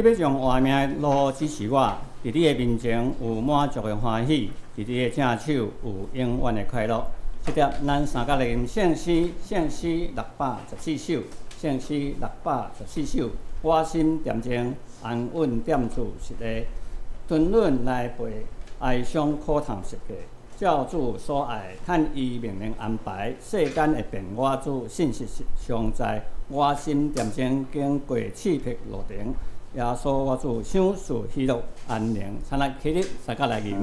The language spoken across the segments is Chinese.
要将活命的路指示我，伫你的面前有满足的欢喜，伫你的正手有永远的快乐。这点咱三角念圣诗614首，圣诗614首，我心恬静，安稳点住实个，敦润来背，哀伤苦痛实个。照主所爱，趁伊命令安排，世间会变我主，信实常在。我心恬静，经过刺激路程，耶稣我主享受喜乐安宁。咱来起立，大家来吟。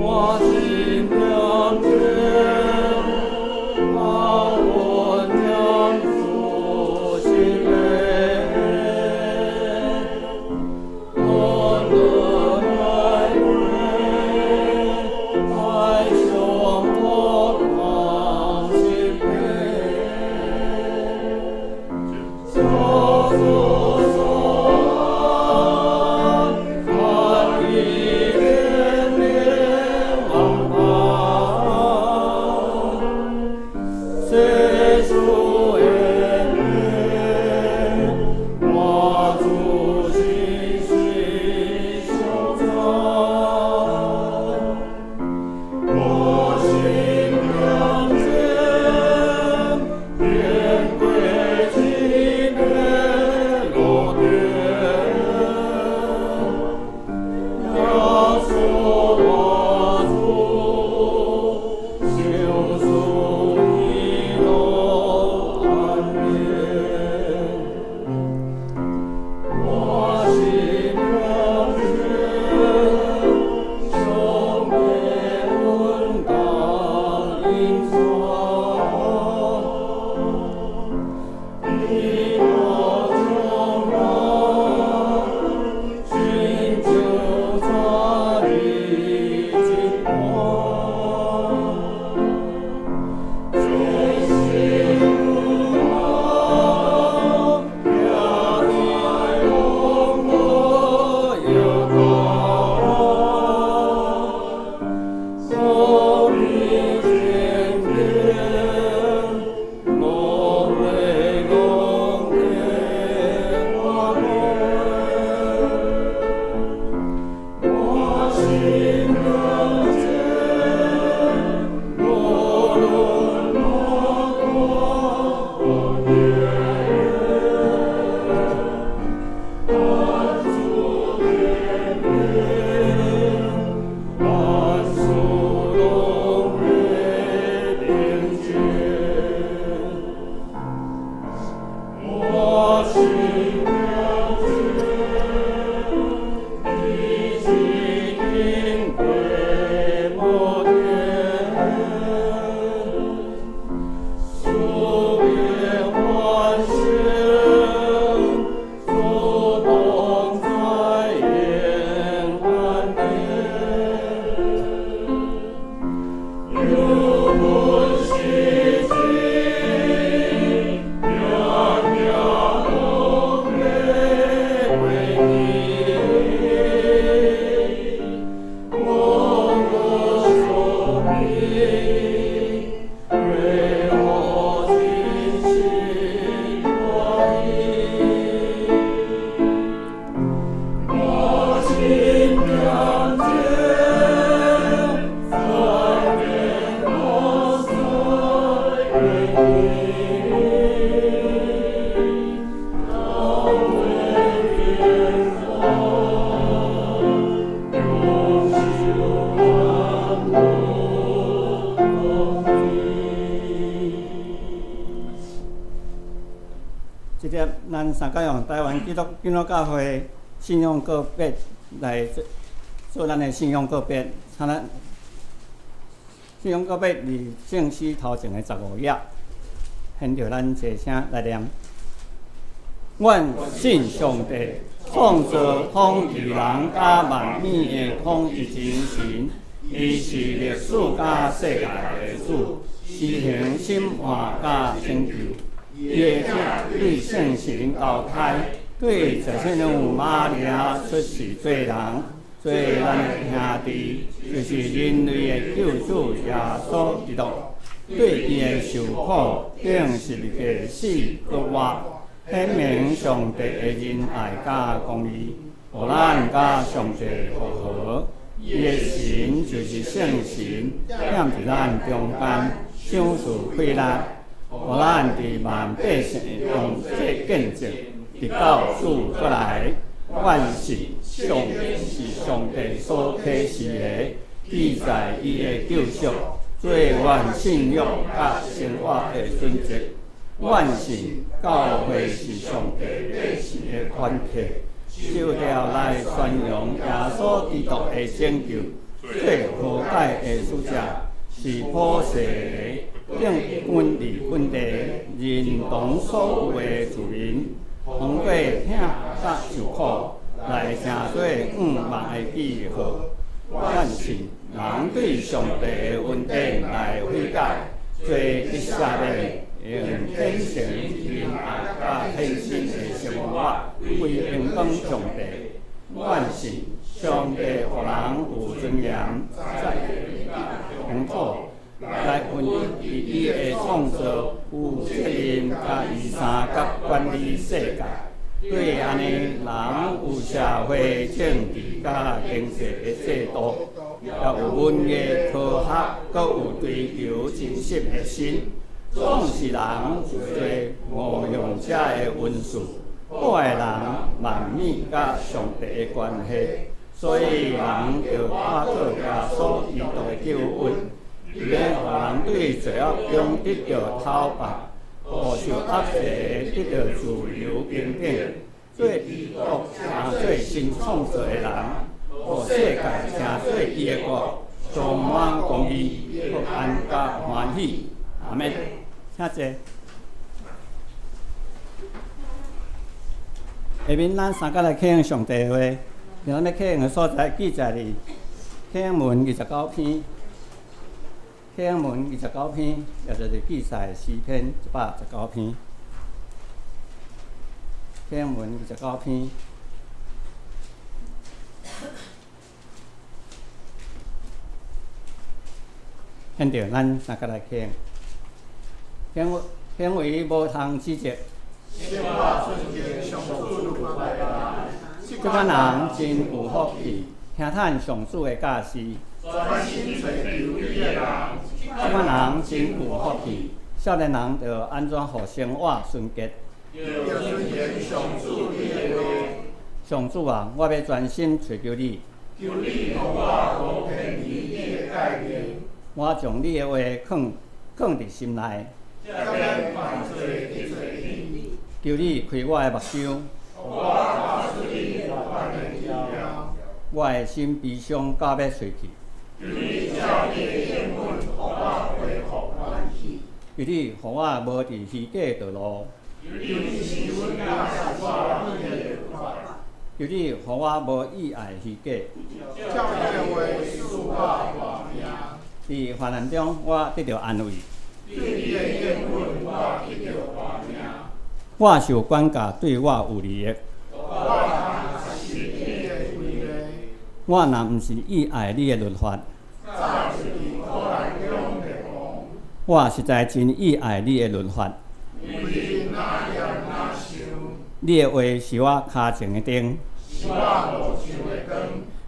我心恬静。咱三角用台湾基督教会信仰告别来做咱的信仰告别，咱信仰告别伫圣诗头前的15页，现着咱一声来念：阮信上帝，创造统治人甲万物的统一真神，伊是历史甲世界的主，施行审判甲拯救。伊的者对圣神交代，对十七女玛利亚出世做人，做咱的兄弟，就是人类的救主耶稣基督。对伊的受苦，竟是一个死搁活，显明上帝的仁爱甲公义，互咱甲上帝和合。伊的神就是圣神，踮伫咱中间，赏赐快乐，互咱伫万百姓中这见证，直到主再来。万是上帝是上帝所启示的，记载伊的救赎。做原信仰甲生活的准则，原是教会是上帝百姓的团体，就要来宣扬耶稣基督的拯救，做和解的使者，是普世的，并分离分地，认同所有的自民，通过听甲受苦，来成做万的记号。原是人对上帝的恩典来悔改，做一下的用虔诚、仁爱甲献心的生活，为应当上帝。原是上帝互人有尊严，在领土来分伊伊的创造有责任甲预算甲管理世界。对安尼，人有社会、政治甲经济的制度，也有文艺、科学，阁有追求真实的心。总是人有做误用者的温数，坏人万面甲上帝的关系，所以人要把握耶稣基督的救恩，免互人对罪恶中得到讨伐。互受压制得到自由平等，做基督成做新创造的人，互世界成做伊的国，充满公义、福安甲欢喜。阿门。请坐。下面咱三个来启用上帝的话，咱要启用的所在记载伫启用文29篇。启用文29篇，也就是记载诗篇119篇。启用文29篇，现着咱三个来启用。显为无通指责。即款人真有福气，听叹上主的教示。专心寻求你的人，即款人真有福气。少年人要安怎互生活纯洁？要遵循上主你的话。上主啊，我要专心寻求你。求你互我无偏离你的诫命。我将你的话放伫心内。求你开我的目睭。我的心悲伤到要碎去。求你叫你的应允，互我恢复欢喜。求你互我无伫虚假道路。求你使阮甲实我你的律法。求你互我无意爱虚假。叫你的话使我活命。伫患难中，我得到安慰。对你的应允，我得到活命。我受管教对我有利益。我若毋是意爱你的律法，我实在真意爱你的律法。你的话是我脚前的灯，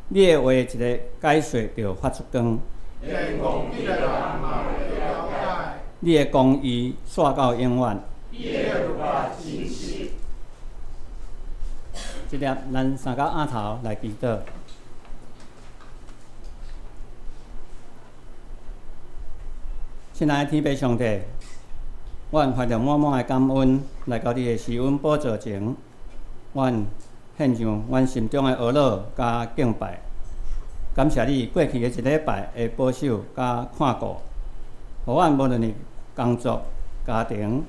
你的话一个解说就发出光。你的公义线到永远。即粒咱三个额头来祈祷。亲爱的天父上帝，阮怀着满满的感恩来到你的施恩宝座前，阮献上阮心中的懊恼甲敬拜。感谢你过去的一礼拜的保守甲看顾，互阮无论是工作、家庭，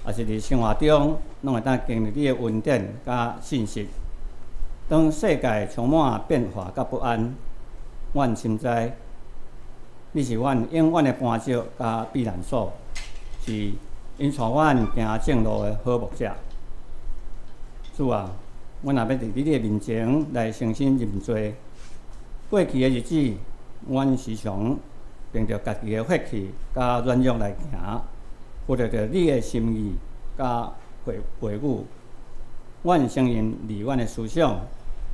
也是伫生活中，拢会当经历你的恩典甲信息。当世界充满变化甲不安，阮深知你是阮永远的伴照甲避难所，是引带阮行正路的好牧者。主啊，阮也要伫你的面前来诚心认罪，过去的日子，阮时常凭着家己的血气甲软弱来行，符合着你的心意甲话语。阮承认离阮的思想、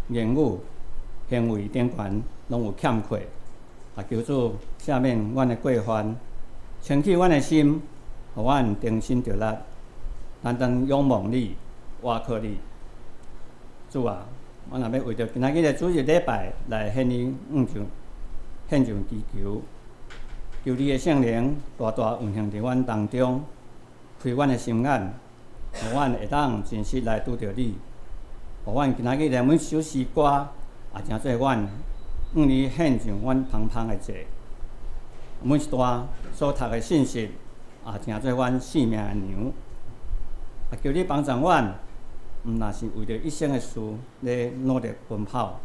言语、行为顶悬拢有欠缺，求主赦免阮的过犯，清起阮的心，互阮定心着力，单单仰望你，倚靠你。主啊，我若要为着今仔日的主日礼拜来献你献上祈求，求你的圣灵大大运行伫阮当中，开阮的心眼，互阮会当真实来拄着你，互阮今仔日的每首诗歌也诚做阮向你献上阮芳芳的祭，每一段所读的信息也诚做阮性命的粮。求你帮助阮，毋但是为着一生的事咧努力奔跑，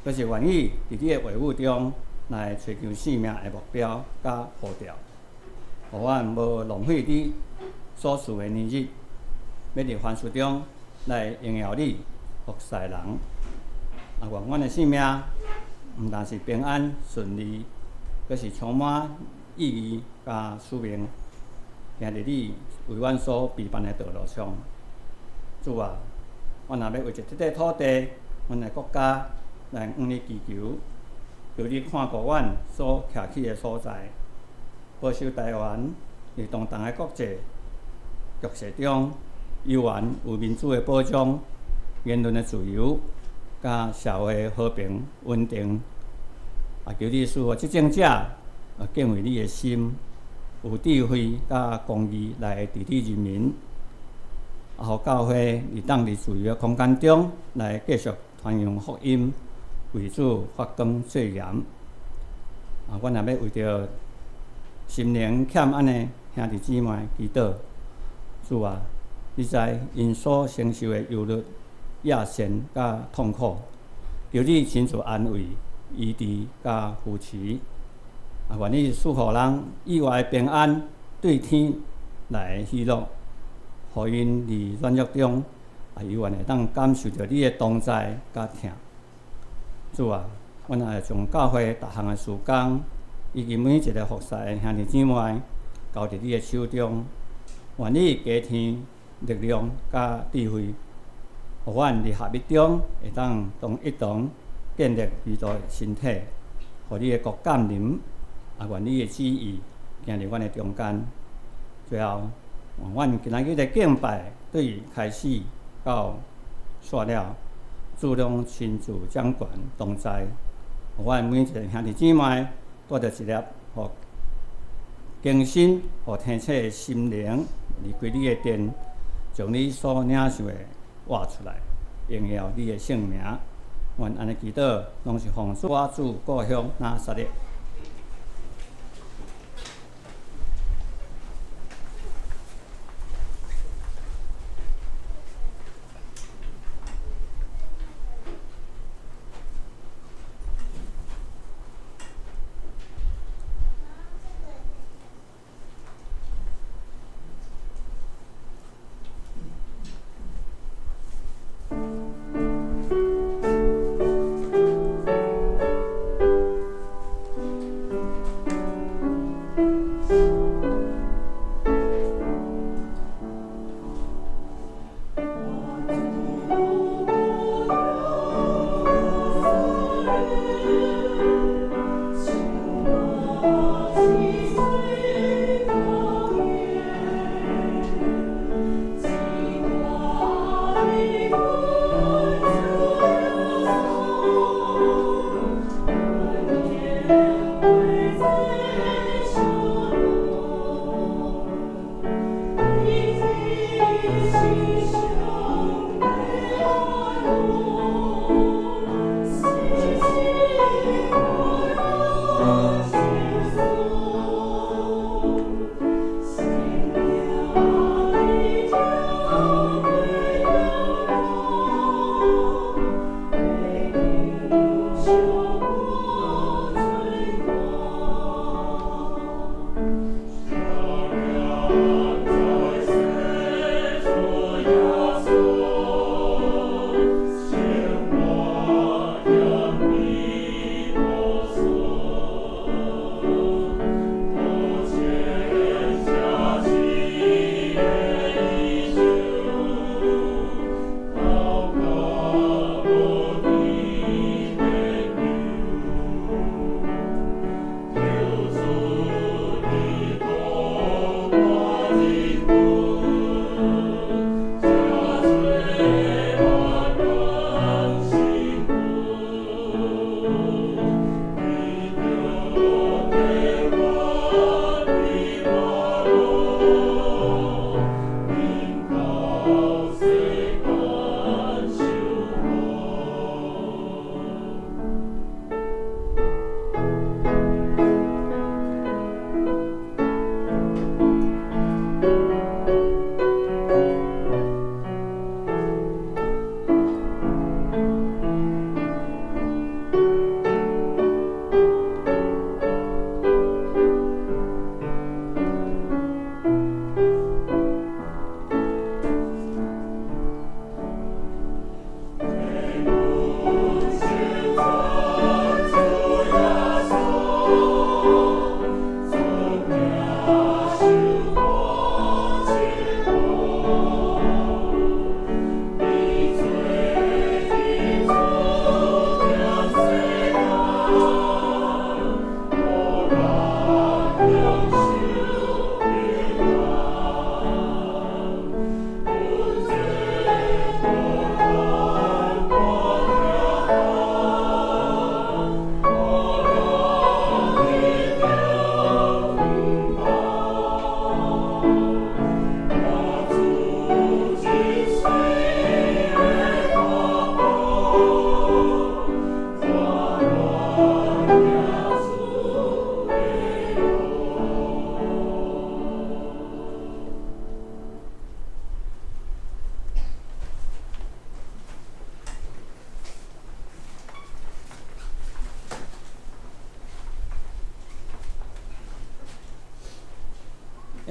而是愿意伫你的话语中来追求生命的目标甲步调，互阮无浪费你所赐的年日，要伫凡事中来荣耀你，服侍人。愿阮的生命毋但是平安顺利，而是充满意义甲使命，行伫你为阮所备办的道路上。主啊，阮若要为着这块土地、阮的国家来向你祈求，求你看顾阮所徛起的所在，保守台湾伫动荡的国际局势中，有缘有民主的保障、言论的自由，甲社会和平稳定。求你使我执政者敬畏你的心，有智慧甲公义来治理人民。互教会会当伫自由的空间中来继续传扬福音，为主发光做盐。阮若要为着心灵欠安的兄弟姊妹祈祷，主啊，你知因所承受的忧虑、野心甲痛苦，求你亲自安慰、医治甲扶持。愿你赐予人意外的平安，对天来喜乐。互因伫软弱中，永远会当感受着你的同在甲疼。主啊，阮也会将教会逐项的事工，以及每一个服侍的兄弟姊妹，交伫你的手中。愿你加添力量甲智慧，互阮伫合一中会当一同建立基督的身体，互你的国降临，愿你的旨意行伫阮的中间。最后，阮今仔日的敬拜对开始到煞了，主拢亲自掌权同在，互阮每一个兄弟姊妹带着一粒互更新、互天赐的心灵，离开你的殿，将你所领受的挖出来，荣耀你的圣名。愿安尼祈祷，拢是奉我主故乡拿撒勒。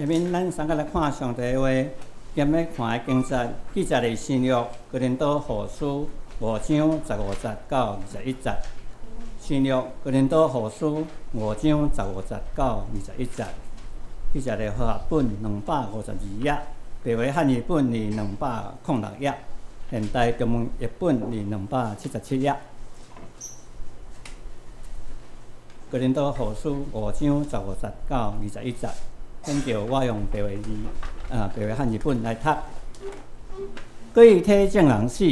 下面咱三个来看上帝的话，兼要看的经节，记载的新约哥林多后书5章15节到21节。新约哥林多后书5章15节到21节。记载的和合本252页，白话汉语本是206页，现代中文译本是277页。哥林多后书5章15节到21节，先叫我用白话汉语本来读。对体证人死，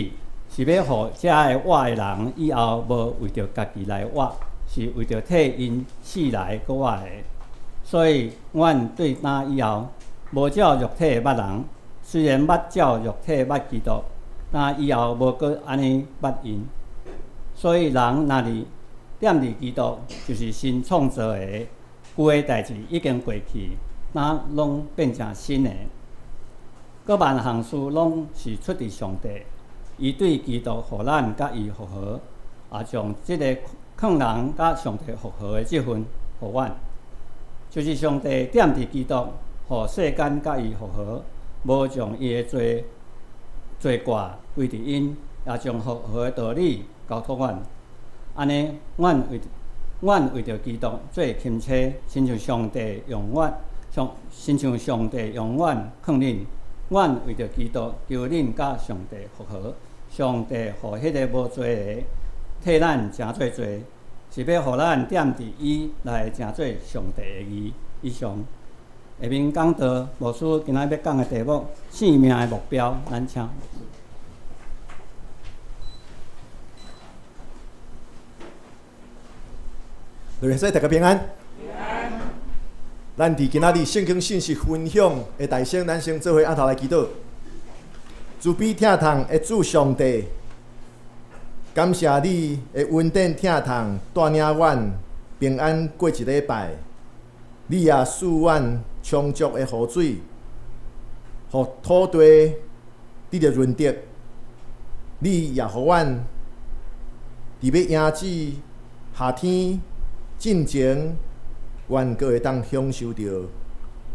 是要互遮个活的人以后无为着家己来活，是为着替因死来搁活的。所以，阮对那以后无照肉体捌人，虽然捌照肉体捌基督，但以后无搁安尼捌因。所以，人若是惦伫基督，就是新创造的，旧的代志已经过去，那拢变成新的。各万项事拢是出自上帝，伊对基督互咱甲伊复合，也将即个劝人甲上帝复合的即份互阮。就是上帝惦伫基督，互世间甲伊复合，无将伊的罪过归伫因，也将复合的道理交托阮。安尼，阮为着基督做亲戚，亲像上帝用阮劝恁，阮为着基督求恁甲上帝复合。上帝互迄个无罪的替咱成做罪。是要互咱惦伫伊来成做上帝的义。以上下面讲到牧师今仔要讲的题目：生命的目标。咱请。各位大家平安。平安。咱伫今仔日圣经信息分享的大圣，咱先做伙按头来祈祷。慈悲疼痛的主上帝。感谢你的稳定疼痛，带领阮平安过一礼拜。你也赐阮充足的雨水，互土地得到润泽。你也互阮伫要迎接夏天进前，阮阁会当享受到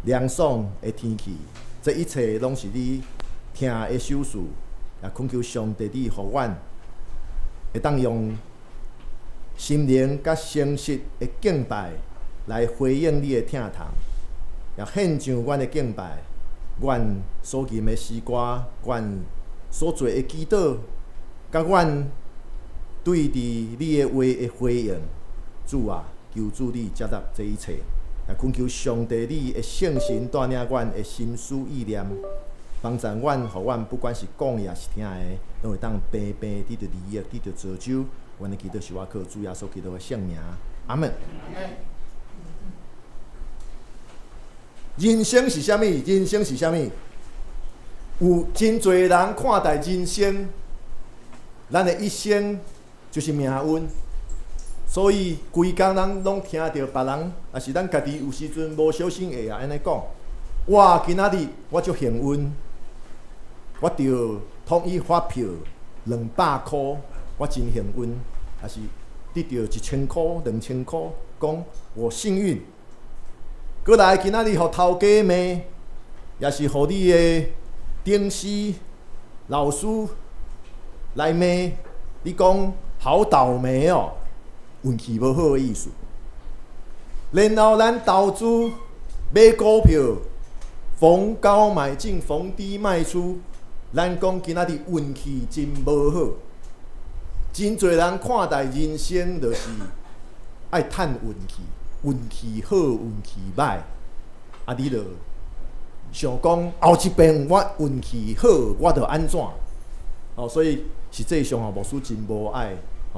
凉爽的天气。这一切拢是你听的手势，也恳求上帝你互阮。会当用心灵甲诚实的敬拜来回应你的疼痛，也献上阮的敬拜，阮所吟的诗歌，阮所做的祈祷，甲阮对伫你的话的回应。主啊，求主你接纳这一切，也恳求上帝你的圣神带领阮的心思意念，帮助阮，互阮不管是讲也是听的，拢会当平平得到利益，得到造就。阮的祈祷是我靠主耶稣基督的圣名，阿门。人生是啥物？人生是啥物？有真侪人看待人生，咱的一生就是命运。所以规工人拢听到别人，也是咱家己有时阵无小心会安尼讲。哇，今仔日我足幸运。我着统一发票200块，我真幸运，也是得到1000块、2000块，讲我幸运。过来今仔日互头家骂，也是互你的顶司、老师来骂，你讲好倒霉哦，运气无好的意思。然后咱投资买股票，逢高买进，逢低卖出。咱讲今仔日运气真无好，真侪人看待人生就是爱趁运气，运气好，运气歹，啊，你著想讲后一遍我运气好，我著安怎？哦，所以实际上牧师真无爱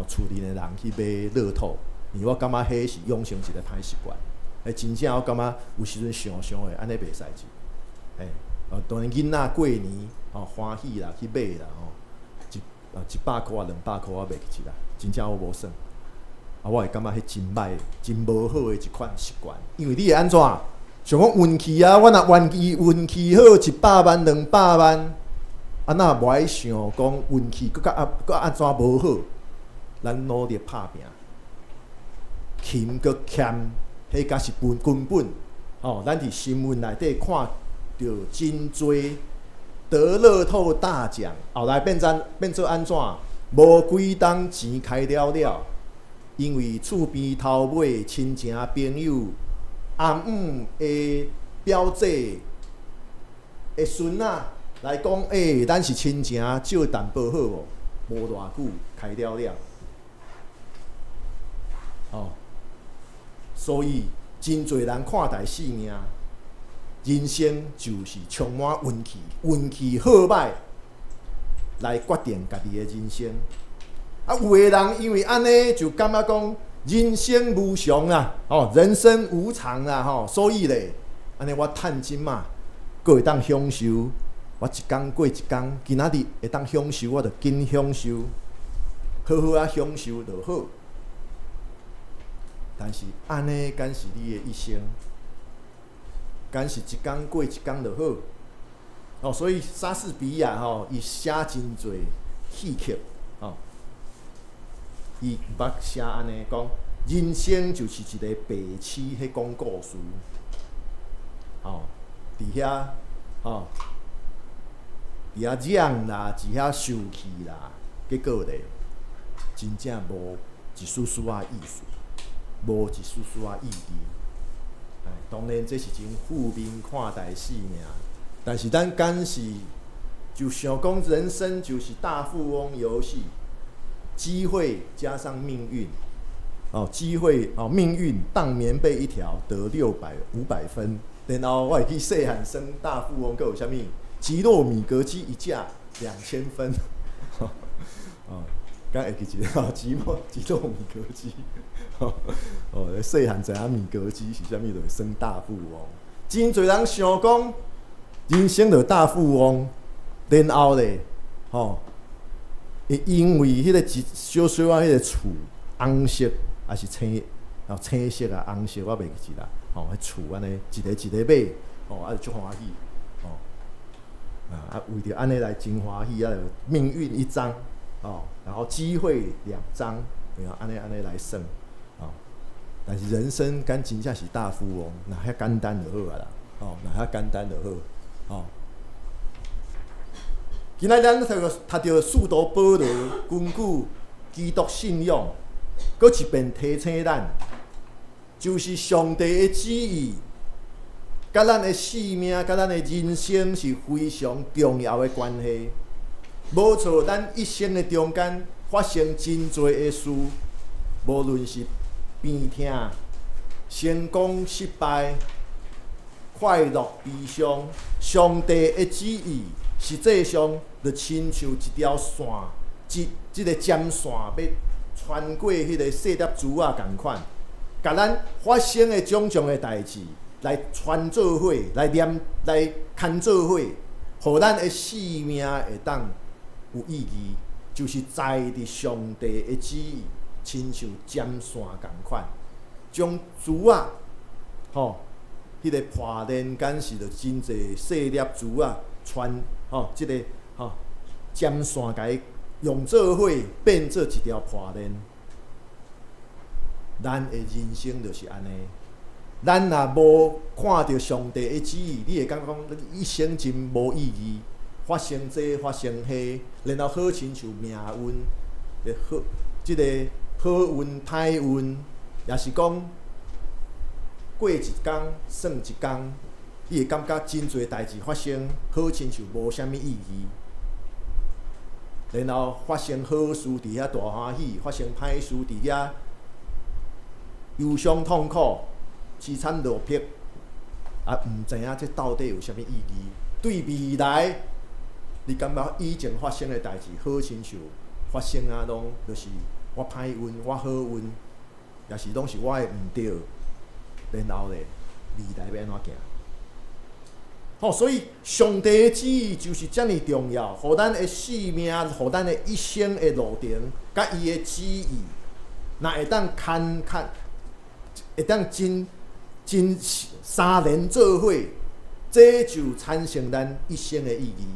厝里的人去买乐透，因为我感觉迄是养成一个歹习惯。真正我感觉有时阵想的安尼袂使去，当然囡仔过年欢喜啦，去买啦100块200块我买起来，真正我无算。我会感觉迄真歹、真无好的一款习惯。因为你会安怎？想讲运气啊，我若运气好100万、200万，哪无爱想讲运气搁安怎无好？咱努力拍拼，勤搁欠，迄才是根本。咱伫新闻内底看到真侪得乐透大奖，后来变做安怎？无几档钱开了了，因为厝边头尾亲情朋友、阿姆的表姐、的孙仔来讲，咱是亲情，借淡薄好无？无偌久开了了，所以真侪人看待生命，人生就是充满运气，运气好歹来决定家己的人生。有的人因为安尼就感觉讲人生无常啊，人生无常啊，所以咧，安尼我趁钱嘛，阁会当享受。我一天过一天，今仔日会当享受，我就紧享受，好好啊享受就好。但是安尼敢是你的一生？敢是一天过一天就好？所以莎士比亚伊写真侪戏剧，伊捌写安尼讲，人生就是一个白痴喺讲故事，伫遐伫遐嚷啦，伫遐生气啦，结果咧，真正无一丝丝仔意思，无一丝丝仔意义。当然这是真负面看待生命，但是咱敢是就想讲人生就是大富翁游戏，机会加上命运，机会命运当棉被一条得500分，然后我会去细汉生大富翁，佮有啥物？吉洛米格机一架2000分，刚会记一个吉洛米格机，细汉知影米格机是啥物，就会算大富翁。真侪人想讲人生就大富翁，然后咧，会因为迄个小小啊，迄个厝红色还是青色啊，红色我袂记啦，迄厝安尼一个一个买，就足欢喜。为着安尼来真欢喜，命运1张，然后机会2张，然后安尼来算，但是人生敢真正是大富翁，那遐简单就好啊啦，那遐简单就好，今仔咱读到使徒保罗根据基督信仰，搁一遍提醒咱，就是上帝的旨意。甲咱的生命、甲咱的人生是非常重要的关系。无错，咱一生的中间发生真多的事，无论是病痛、成功失败、快乐悲伤，上帝的旨意实际上就亲像一条线，即个针线要穿过迄个细粒珠仔共款，甲咱发生的种种的代志。来串做伙，来牵做伙，互咱的生命会当有意义，就是在伫上帝的旨意，亲像针线共款，将珠仔，迄个破链杆是着真侪细粒珠仔穿，即个针线甲伊用做伙，变做一条破链。咱的人生就是安尼。咱若无看到上帝的旨意，你会感觉讲一生真无意义，发生这发生迄，然后好亲像命运，好即个好运歹运，也是讲过一天算一天，你会感觉真侪代志发生，好亲像无啥物意义。然后发生好事伫遐大欢喜，发生歹事伫遐忧伤痛苦。凄惨落魄，毋知影这到底有啥物意义？对未来，你感觉以前发生的代志，好亲像发生啊，拢就是我歹运，我好运，也是拢是我的毋对。然后咧，未来要安怎行？所以上帝的旨意就是遮尔重要，互咱的生命，互咱的一生的路程，甲伊的旨意，若会当会当真三连做伙，这就产生咱一生的意义。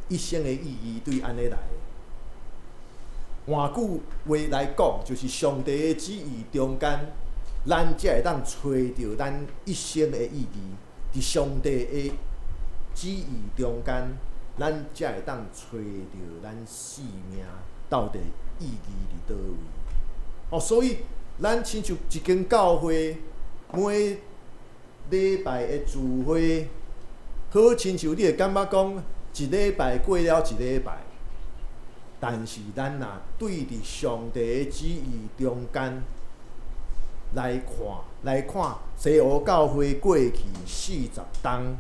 一生的意义对安尼来的。换句话来讲，就是上帝的旨意中间咱才会当找到咱一生的意义。伫上帝的旨意中间，咱才会当找到咱生命到底意义伫倒位。所以咱亲像一间教会，每礼拜的聚会，好亲像你会感觉讲，一礼拜过了一礼拜，但是咱若对伫上帝的旨意中间来看西湖教会过去40冬，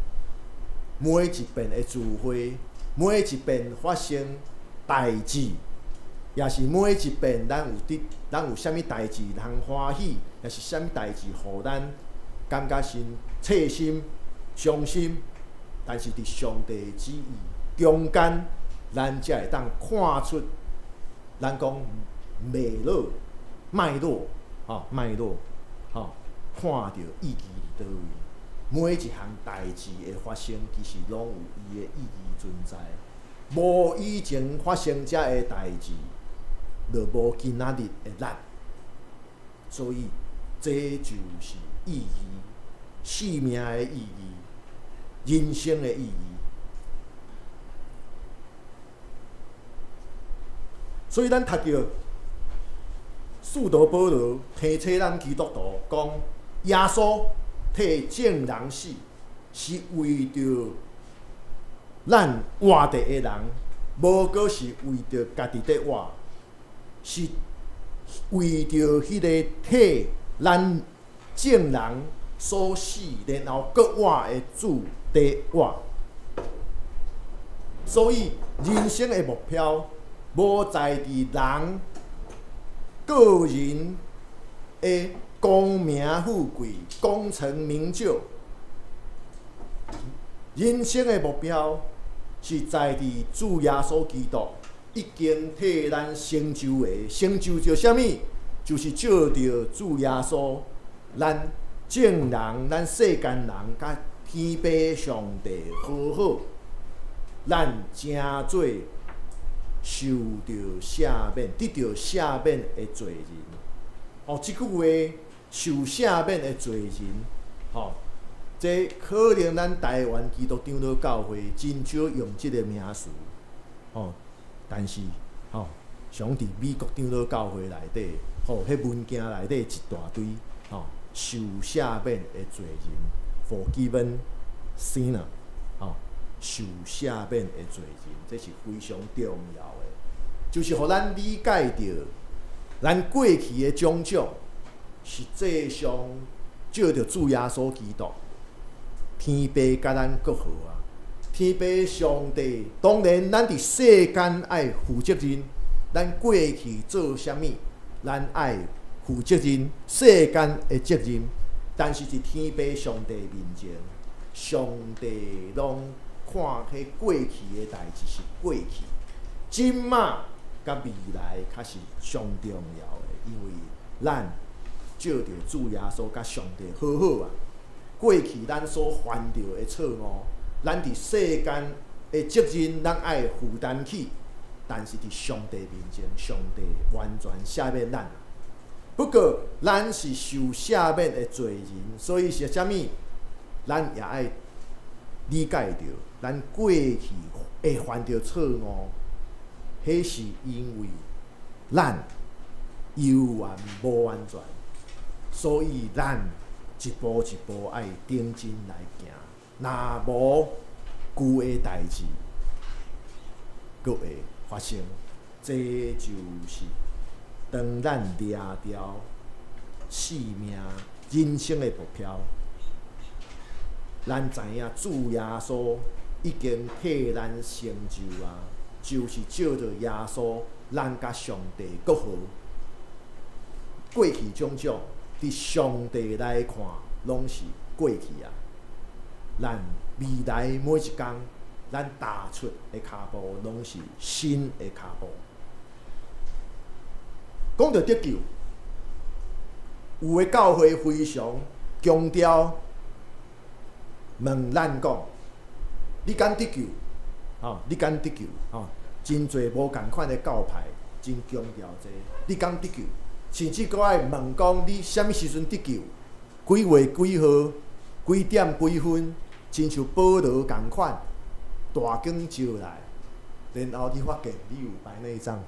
每一遍的聚会，每一遍发生代志，也是每一遍咱有啥物代志通欢喜，也是啥物代志互咱感觉切心、伤心。但是伫上帝的旨意中间，咱才会当看出，咱讲脉络、看到意义伫倒位。每一项代志的发生，其实拢有伊的意义存在。无以前发生遮的代志，就无今仔日的咱。所以，这就是意义，生命的意义，人生的意义。所以，咱读到使徒保罗提醒咱基督徒讲，耶稣替众人死，是为着咱活着的人，无过是为着家己在活，是为着迄个替咱众人所死，然后搁活的主在活。所以人生的目标无在伫人个人的功名富贵、功成名就。人生的目标是在伫主耶稣基督已经替咱成就的，成就着啥物？就是照着主耶稣，咱众人、咱世间人甲天父上帝和好，咱正做受着赦免、得着赦免的罪人。即句话受赦免的罪人，这可能咱台湾基督长老教会真少用即个名词，但是，像伫美国长老教会内底，迄文件内底一大堆，受赦免的罪人 ，forgiven sinner， 受赦免的罪人，这是非常重要的，就是互咱理解着，咱过去的种种，实际上照着主耶稣基督。天父甲咱搁好啊！天父上帝，当然咱伫世间爱负责任，咱过去做啥物，咱爱负责任，世间的责任。但是伫天父上帝面前，上帝拢看迄过去的代志是过去，今嘛甲未来较是上重要的，因为咱照着主耶稣甲上帝好好啊！过去咱所犯着的错误，咱伫世间的责任，咱爱负担起。但是伫上帝面前，上帝完全赦免咱。不过，咱是受赦免的罪人，所以是啥物？咱也爱理解着，咱过去会犯着错误，迄是因为咱犹原无完全，所以咱。一步一步爱顶真来行，若无旧的代志，阁会发生。这就是当咱抓牢生命、人生的目标。咱知影主耶稣已经替咱成就啊，就是照着耶稣，咱甲上帝阁好。过去种种。伫上帝来看，拢是过去啊。咱未来每一天，咱踏出的脚步，拢是新的脚步。讲到得救，有的教会非常强调，问咱讲：你敢得救？你敢得救？真侪无共款的教派真强调这，你敢得救？甚至佫爱问讲你啥物时阵得救，几月几号、几点几分，亲像保罗共款，大光照来，然后你发现你有白内障。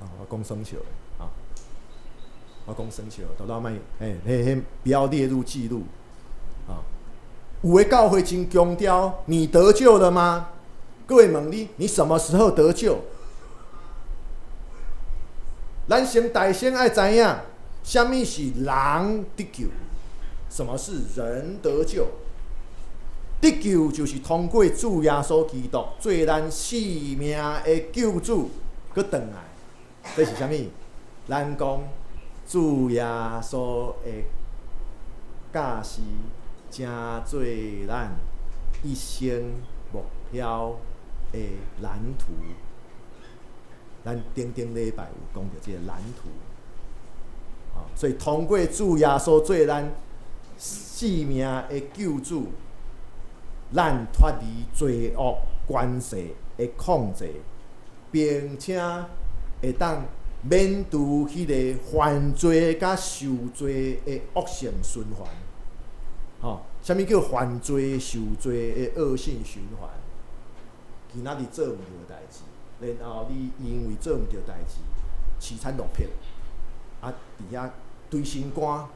我讲生笑的我讲生笑，都老莫不要列入记录有的教会真强调，你得救了吗？各位问你什么时候得救？咱大先爱知影，什么是人得救？什么是人得救？得救就是通过主耶稣基督做咱生命的救主，佮转来。这是啥物？咱讲主耶稣的教示，正做咱一生目标的蓝图。咱顶礼拜有讲到这个蓝图，所以通过主耶稣做咱生命的救主，咱脱离罪恶关系的控制，并且会当免除迄个犯罪甲受罪的恶性循环。啥物叫犯罪受罪的恶性循环？今仔日做毋对代志。然后你因为做毋着代志，凄惨落魄，伫遐堆心肝，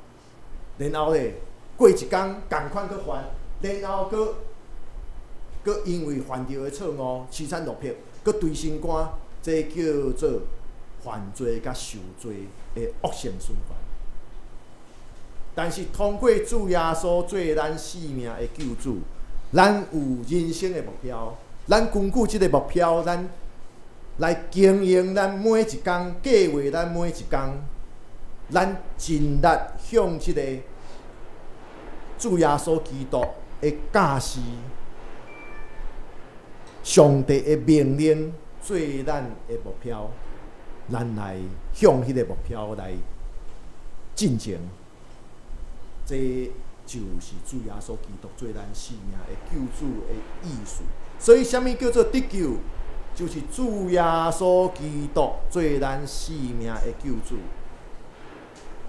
然后咧过一工共款去犯，然后佫因为犯着的错误，凄惨落魄，佫堆心肝，这叫做犯罪甲受罪的恶性循环。但是通过主耶稣做咱生命的救主，咱有人生的目标，咱根据即个目标，咱来经营咱每一工，计划咱每一工，咱尽力向即个主耶稣基督的教示、上帝的命令做咱的目标，咱来向迄个目标来进前。这就是主耶稣基督做咱生命的救主的意思。所以，啥物叫做得救？就是主耶稣基督做咱生命的救主，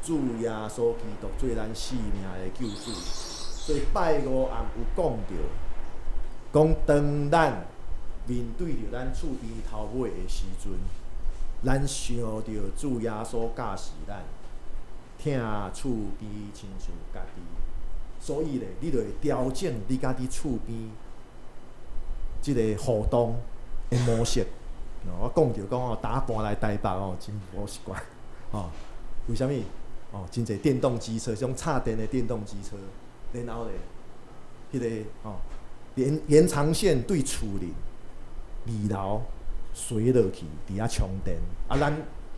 主耶稣基督做咱生命的救主。所以拜五暗有讲到，讲当咱面对着咱厝边头尾的时阵，咱想到主耶稣教示咱，疼厝边亲像家己。所以咧，你就会调整你家己厝边即个互动的模式。我讲着讲打搬来台北真无习惯为什么？真侪电动机车，种插电的电动机车，然后咧，迄个延长线对厝里二楼随落去，伫遐充电。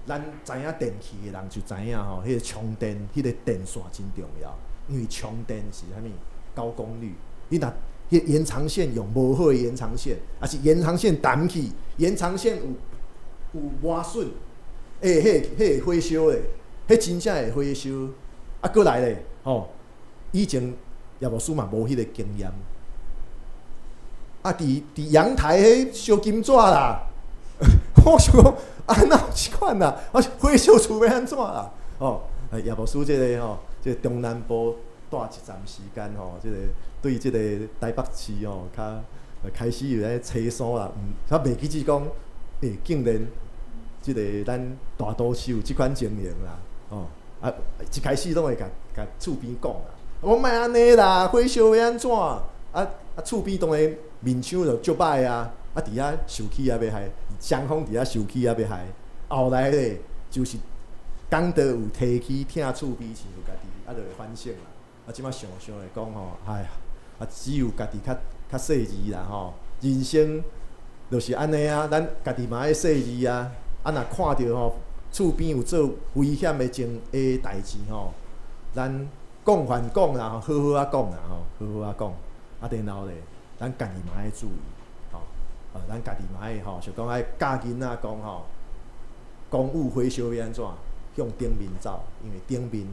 咱知影电器的人就知影迄个充电，迄个电线真重要，因为充电是啥物高功率。你若迄延长线用无好的延长线，还是延长线断去，延长线有磨损，迄会火烧嘞，迄真正会火烧。过来咧，以前业务师嘛无迄个经验，伫阳台迄烧金纸啦，我想讲哪有即款啦？火烧厝要安怎啦？业务师即个即个中南部带一站时间即个对即个台北市较开始有咧清疏啦，较袂记只讲竟然即个咱大都市有即款情形啦，一开始拢会甲厝边讲啦，我莫安尼啦，火烧要安怎？厝边当然面相就足歹啊，伫遐受气也要害，双方伫遐受气也要害，后来咧就是讲到有提起疼厝边亲像家己，就会反省啦。即摆想会讲只有家己较细致啦人生就是安尼啊，咱家己嘛爱细致啊。若看到厝边有做危险的代志咱讲还讲啦，好好啊讲啦好好啊讲。然后咧，咱家己嘛爱注意咱家己嘛爱就讲爱教囡仔讲公务火烧要安怎向顶面走，因为顶面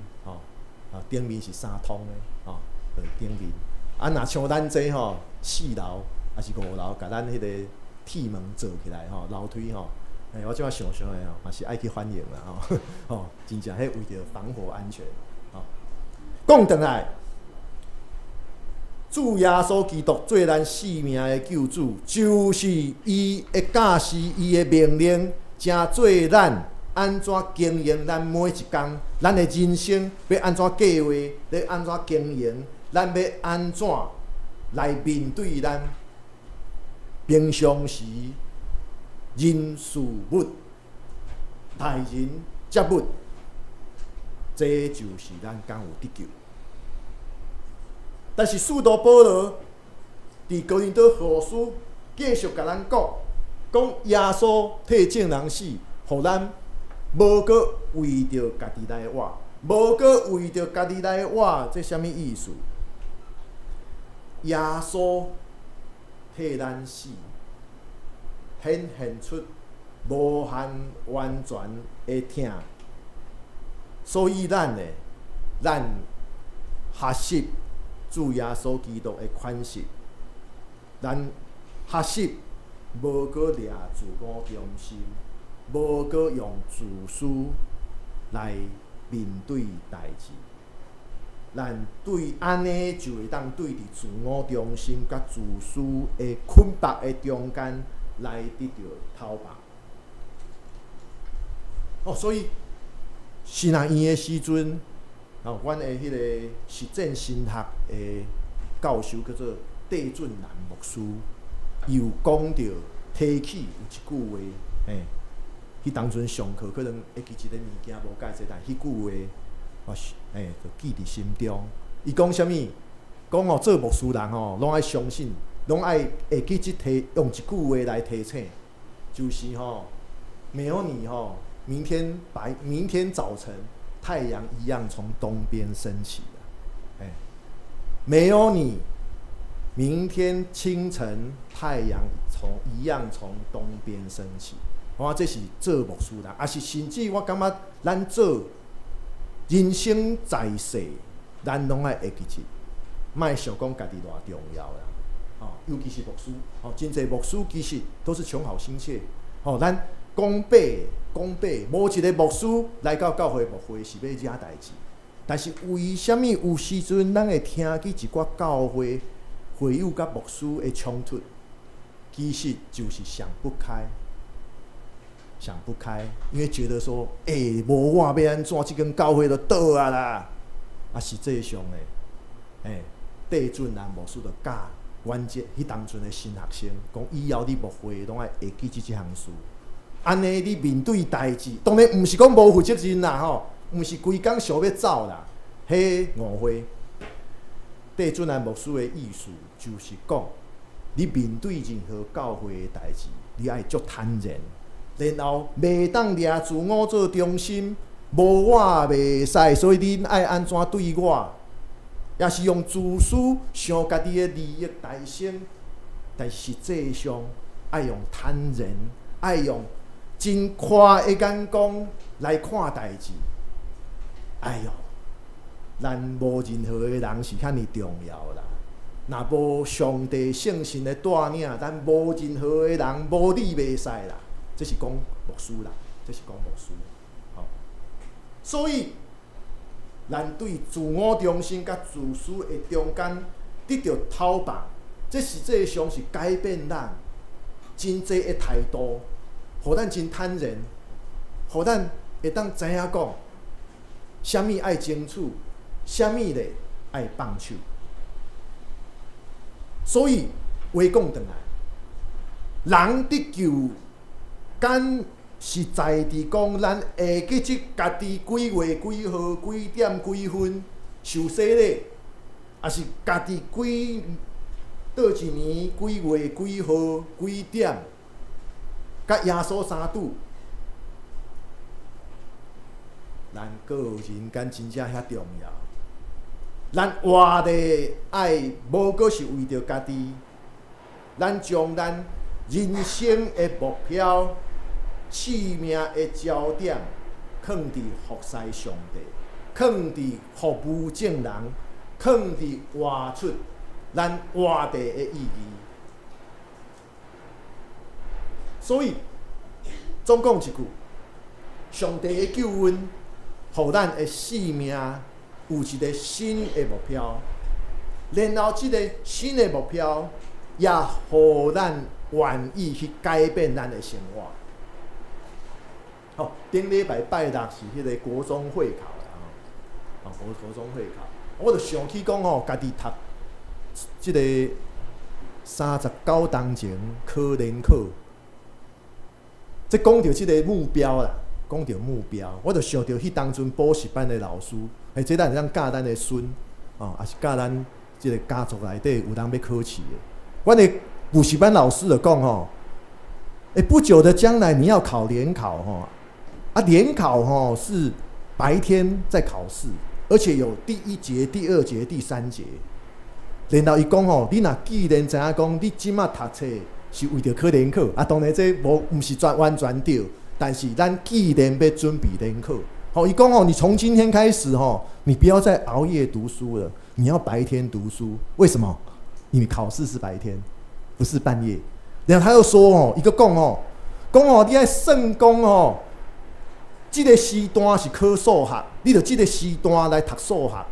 顶面是三通的顶面。若像咱这4楼还是5楼，甲咱迄个铁门做起来楼梯我即摆想想的嘛是爱去反映啦真正迄为着防火安全讲转来，主耶稣基督做咱性命的救主，就是伊会驾驶伊的命令，正做咱安怎经营咱每一天，咱的人生要安怎计划，要安怎经营，咱要安怎来面对咱平常时人事物、待人接物，这就是咱敢有得救。但是使徒保罗伫哥林多后书继续甲咱讲耶稣替众人死，互咱无搁为着家己来活，无搁为着家己来活，这什么意思？耶稣替咱死，显现出无限完全的疼，所以咱学习主耶稣基督的款式，咱学习无搁掠自我中心，无搁用自私来面对代志。咱对安尼就会当对伫自我中心甲自私的捆绑的中间来得到讨伐。所以新人院的时阵，阮的迄个实践神学的教授叫做戴俊南牧师，伊有讲到提起有一句话，迄当阵上课可能会记一个物件无介济，但迄句话，就记伫心中。伊讲啥物？讲做牧师人拢爱相信，拢爱会记用一句话来提醒，就是没有你明天早晨太阳一样从东边升起了，没有你，明天清晨太阳一样从东边升起。这是做牧师人，也是甚至我感觉咱做人生在世，咱拢爱会记起，莫想讲家己偌重要啦。尤其是牧师，真侪牧师其实都是穷好心切。咱讲白，无一个牧师来到教会牧会是要惹代志。但是为什么有时阵咱会听见一寡教会会友甲牧师的冲突？其实就是想不开，因为觉得说，无我要安怎，这间教会就倒啊啦。实际上呢，戴俊南牧师就教阮迄当阵的新学生，讲以后你牧会拢爱会记这项事。安尼你面对代志，当然毋是讲无负责任啦，毋是规工想要走啦，迄误会。戴俊南牧师的意思就是讲，你面对任何教会的代志，你爱足坦然，然后袂当掠自我做中心，无我袂使，所以恁爱安怎对我，也是用自私想家己的利益大先，但实际上爱用坦然，爱用真宽的眼光来看代志。咱无任何的人是遐尼重要啦。若无上帝圣神的带领，咱无任何的人无你袂使啦。这是讲牧师啦，所以咱对自我中心甲自私的中间得到讨伐，这实际上是改变咱真侪的态度，互咱真坦然，互咱会当知影讲，啥物爱争取，啥物咧爱放手。所以话讲转来，人得救，敢是在伫讲咱会记即家己几月几号几点几分受洗咧，还是家己倒一年几月几号几点，甲耶稣相拄？咱个人敢真正遐重要？咱活的爱无过是为着家己，咱将咱人生的目标、生命的焦点放伫服侍上帝，放伫服务众人，放伫活出咱活地的意义。所以总讲一句，上帝的救恩，互咱的生命有一个新的目标，然后这个新的目标，也互咱愿意去改变咱的生活。好，顶礼拜拜六是迄个国中会考啦，国中会考，我就想起讲吼，家己读即个39当前考联考，即讲到即个目标啦，讲到目标，我就想到迄当阵补习班的老师，即咱会当教咱的孙，也是教咱即个家族内底有人要考试的。阮的补习班老师就讲吼，不久的将来你要考联考吼。联考是白天在考试，而且有第1节、第2节、第3节。然后伊讲你若既然知影讲你即马读册是为着考联考，当然这毋是完全对，但是咱既然要准备联考，伊讲你从今天开始你不要再熬夜读书了，你要白天读书。为什么？因为考试是白天，不是半夜。然后他又说伊个讲你爱算讲这个时段是考数学，你就这个时段来读数学；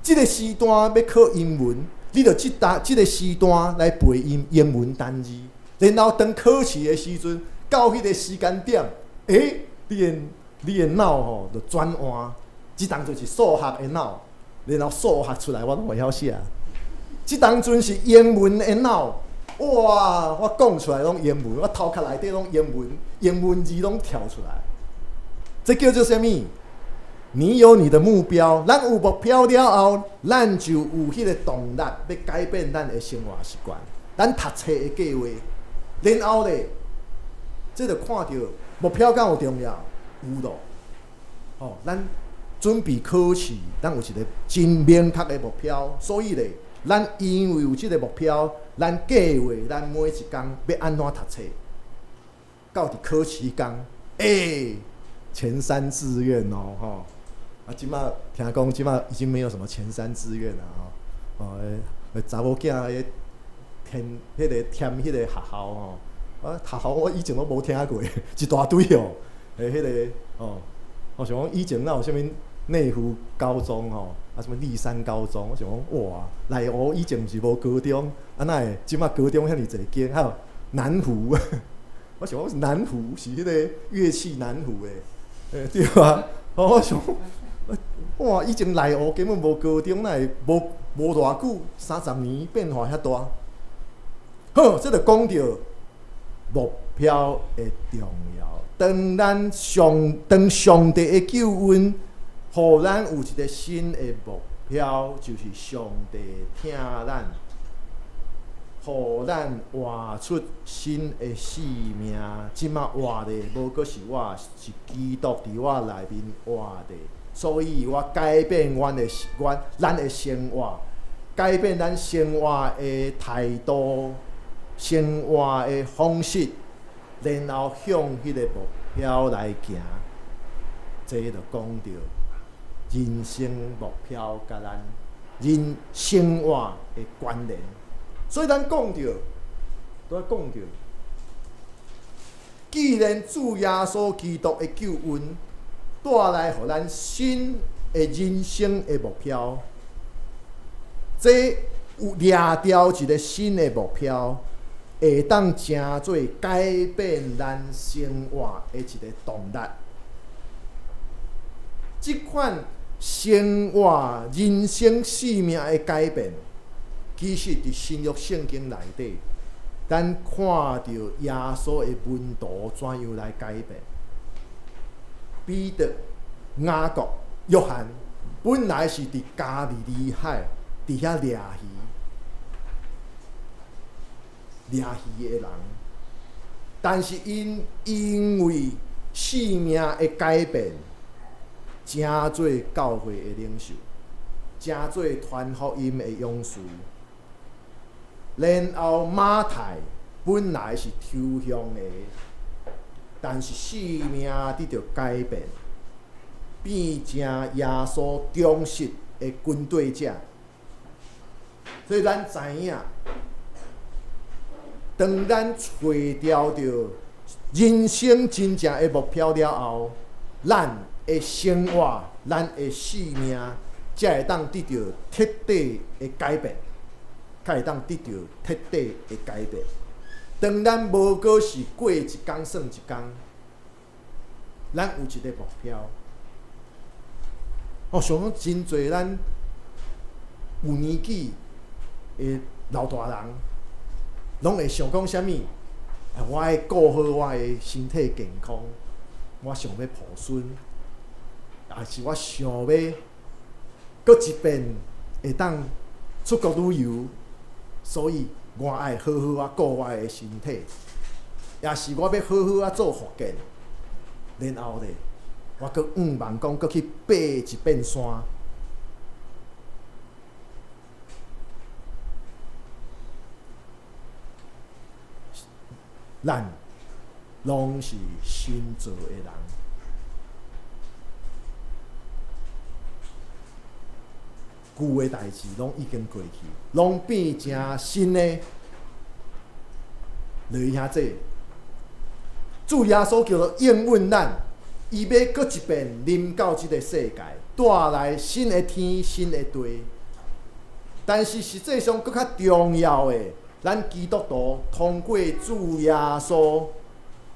这个时段要考英文，你就这个时段来背英文单字。然后当考试的时阵，到迄个时间点，你的脑就转换，这当阵是数学的脑，然后数学出来我都袂晓写。这当阵是英文的脑，哇！我讲出来拢英文，我头壳内底拢英文字拢跳出来。这叫做什么？你有你的目标，咱有目标了后，咱就有迄个动力要改变咱的生活习惯，咱读册的计划。然后咧，这就看到目标敢有重要？有咯。咱准备考试，咱有一个真明确的目标，所以咧，咱因为有这个目标，咱计划咱每一天要安怎读册，到伫考试天，前3志愿即马听讲即马已经没有什么前3志愿了查某囝填迄个迄个学校学校我以前都无听过，一大堆迄个我想讲以前哪有啥物内湖高中什么立山高中，我想讲哇，内湖以前毋是无高中，哪会即马高中遐尼侪间，还有南湖，我想讲南湖是迄个乐器南湖的。对啊，我想，哇！以前内湖根本无高中，哪会无偌久30年变化遐大？好，这就讲到目标的重要。当上帝的救恩，互咱有一个新的目标，就是上帝听咱，互咱活出新的生命。即马活的无过是我，是基督伫我内面活的。所以我改变咱的生活，改变咱生活的态度、生活的方式，然后向迄个目标来行。这就讲到人生目标甲咱人生活的关联。所以咱讲到，都要讲到，既然主耶稣基督的救恩带来互咱新的人生的目标，这有抓到一个新的目标，会当成做改变咱生活的一个动力。这款生活、人生、生命的改变，其实伫新约圣经内底，咱看到耶稣的门徒怎样来改变。彼得、雅各、约翰本来是伫加利利海伫遐掠鱼的人，但是因为生命的改变，真做教会的领袖，真做传福音的勇士。然后马太本来是抽象的，但是生命得到改变，变成耶稣忠实的军队者。所以咱知影，当咱找到着人生真正的目标了后，咱的生活、咱的生命，才会当得到彻底的改变，才会当得到彻底的改变。当咱无过是过一天算一天，咱有一个目标。想讲真侪咱有年纪的老大人，拢会想讲啥物？我爱顾好我的身体健康，我想要抱孙，还是我想要搁一遍会当出国旅游，所以我爱好好顾我的身体，也是我要好好做复健，然后咧，我搁望讲搁去爬一遍山。咱拢是新造的人，旧的代志拢已经过去，拢变成新的。落兄弟，主耶稣叫做应允咱，伊要搁一遍临到即个世界，带来新的天、新的地。但是实际上搁较重要的，咱基督徒通过主耶稣，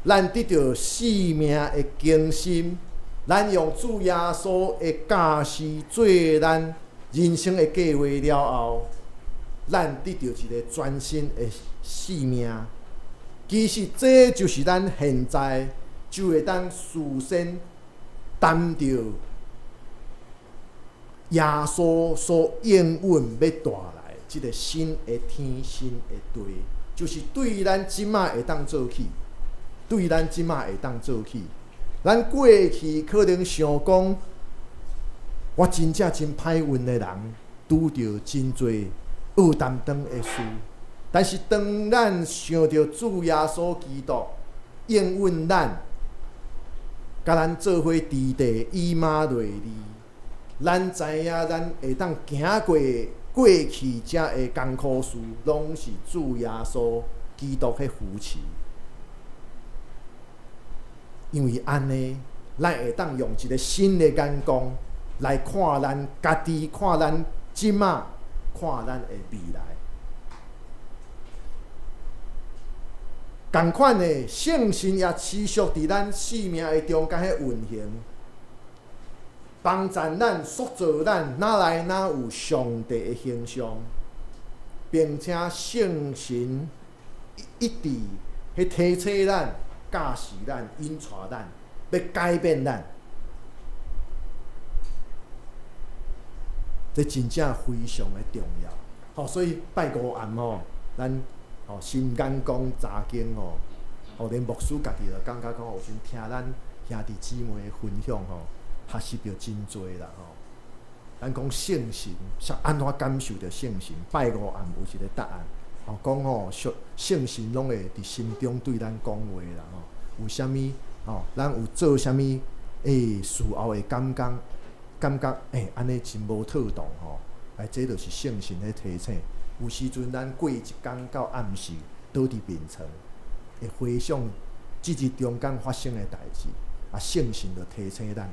咱得到生命的更新。咱用主耶稣的教示做咱人生的计划了后，咱得到一个全新的生命。其实这就是咱现在就会当事先担着耶稣所应允要带来这个新的天、新的地，就是对咱即马会当做起，对咱即马会当做起。咱过去可能想讲，我真正真歹运的人，拄着真侪恶担当的事。但是当咱想到主耶稣基督应允咱，甲咱做伙伫地以马内利，咱知影咱会当行过去遮的艰苦事，拢是主耶稣基督的扶持。因为安尼，咱会当用一个新的眼光来看咱家己，看咱即马，看咱的未来。同款的圣神也持续伫咱生命的中间迄运行，帮助咱、塑造咱，哪来哪有上帝的形象，并且圣神一直去提醒咱、教示咱、引带咱，要改变咱。这真正非常的重要。所以拜五暗咱。新眼光查经连牧师家己就感觉讲，有时听咱兄弟姊妹的分享学习着真多啦咱讲圣神是安怎感受着圣神？拜五暗有一个答案。讲圣神拢会伫心中对咱讲话啦有啥物咱有做啥物事后会感觉安尼真无妥当这就是圣神的提醒。有时阵，咱过一天到暗时，倒伫眠床，会回想即日中间发生的代志，圣神就提醒咱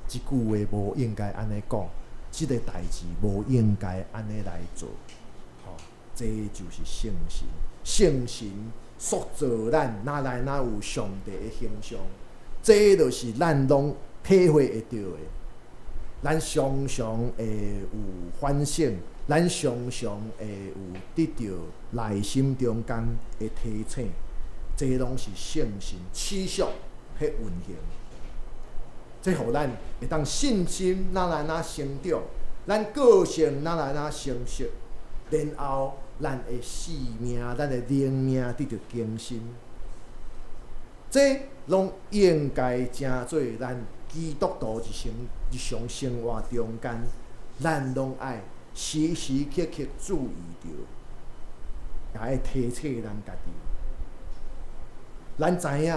即句话无应该安尼讲，即个代志无应该安尼来做。这就是圣神，圣神塑造咱，哪来哪有上帝的形象，这就是咱拢体会会到的。咱常常会有反省。咱常常会有得到内心中间的提醒，这拢是圣神持续去运行，这互咱会当信心哪来哪成长，咱个性哪来哪成熟，然后咱的生命、咱的灵命得到更新，这拢应该成做咱基督徒日常生活中间，咱拢爱。时时刻刻注意着，也爱提醒咱家己。咱知影，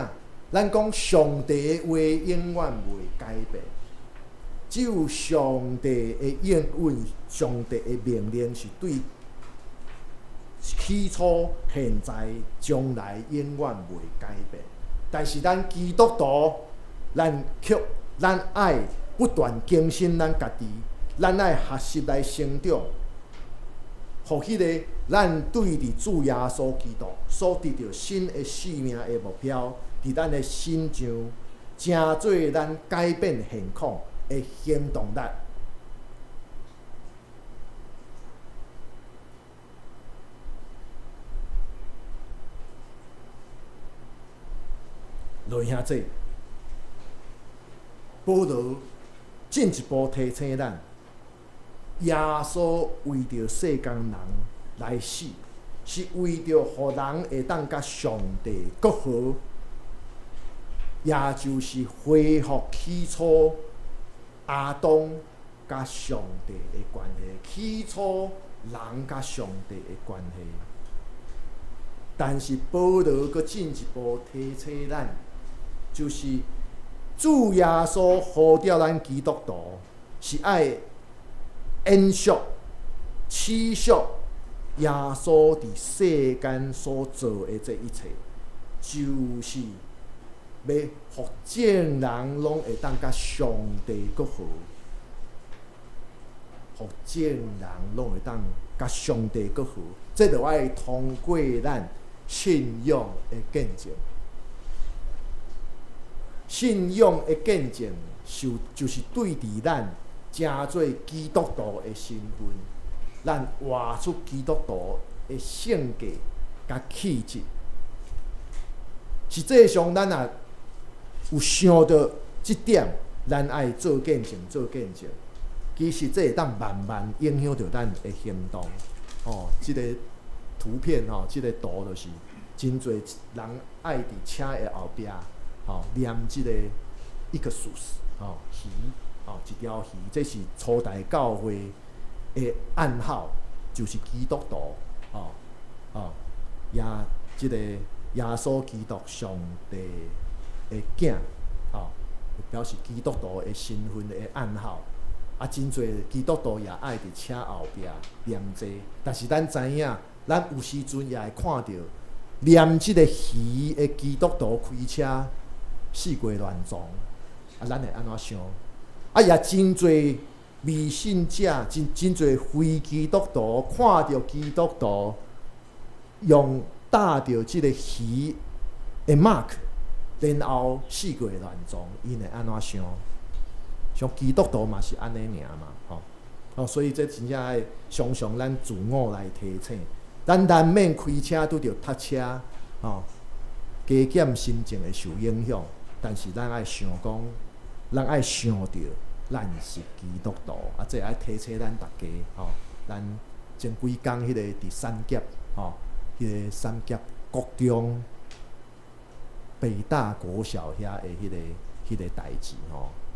咱讲上帝的话永远袂改变，只有上帝的应允、上帝的命令是对起初、现在、将来永远袂改变。但是咱基督徒，咱爱不断更新咱家己，咱爱学习来成长，互迄个咱对伫主耶稣基督所得到新的生命的目标，伫咱的心上，成做咱改变现况的行动力。落兄弟，保罗进一步提醒咱：耶稣为着世间人来死，是为着互人会当甲上帝和好，也就是恢复起初亚当甲上帝的关系，起初人甲上帝的关系。但是保罗阁进一步提醒咱。就是主耶稣呼召咱基督徒，是爱延续、持续耶稣伫世间所做的这一切，就是要互众人拢会当甲上帝和好，互众人拢会当甲上帝和好，这就爱通过咱信仰的见证。信仰的见证，就是对伫咱正做基督徒的身份，咱活出基督徒的性格甲气质。实际上，咱也有想到即点，咱爱做见证，做见证。其实这会当慢慢影响到咱的行动。即个图片即个图就是真侪人爱伫车的后壁。念即个一个数字，鱼，一条鱼，这是初代教会的暗号，就是基督徒，即个耶稣基督上帝的囝，表示基督徒的身份的暗号。真侪基督徒也爱伫车后壁念这，但是咱知影，咱有时阵也会看到念即个鱼的基督徒开车。四界乱撞，咱会安怎想？也真侪未信者，真侪非基督徒看到基督徒用搭着即个鱼的 mark， 然后四界乱撞，因会安怎想？像基督徒嘛是安尼尔嘛，所以这真正爱常常咱自我来提醒，咱难免开车拄着塞车，加减心情会受影响。但是咱爱想讲，咱爱想着，咱是基督徒，这爱提醒咱大家，咱前几工迄个伫三峡，迄个三峡国中北大国小遐的迄个代志，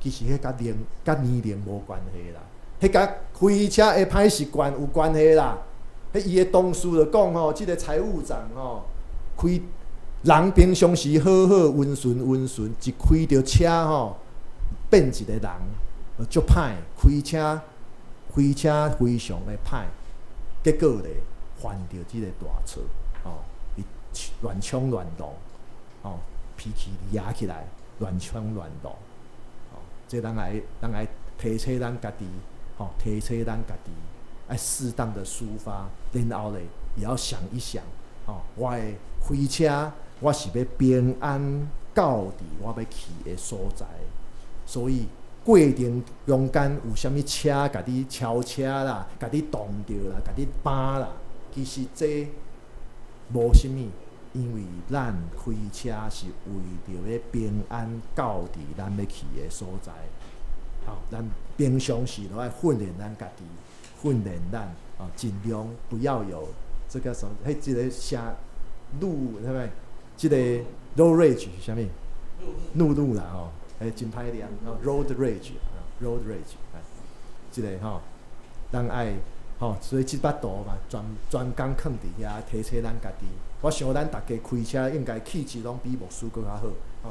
其实迄甲年龄无关系啦，迄甲开车的歹习惯有关系啦。迄伊的同事就讲即个财务长开。人平常时好好温顺，一开着车变一个人，足歹。开车非常的歹，结果咧犯着即个大错，伊乱冲乱动，脾气压起来，乱冲乱动，这咱来提醒咱家己，提醒咱家己，爱适当的抒发，然后咧也要想一想，我的开车。我是要平安到伫我要去的所在，所以过程中间有啥物车甲你超车啦，甲你撞着啦，甲你扒啦，其实这无啥物，因为咱开车是为着要平安到伫咱要去的所在。咱平常时都爱训练咱家己，训练咱尽量不要有这个什么，即个声路，对不对？即个 road rage 是啥物？怒啦真歹念road rage，road rage，即个咱爱所以即摆图嘛，专工囥伫遐提醒咱家己。我想咱大家开车应该气质拢比牧师搁较好，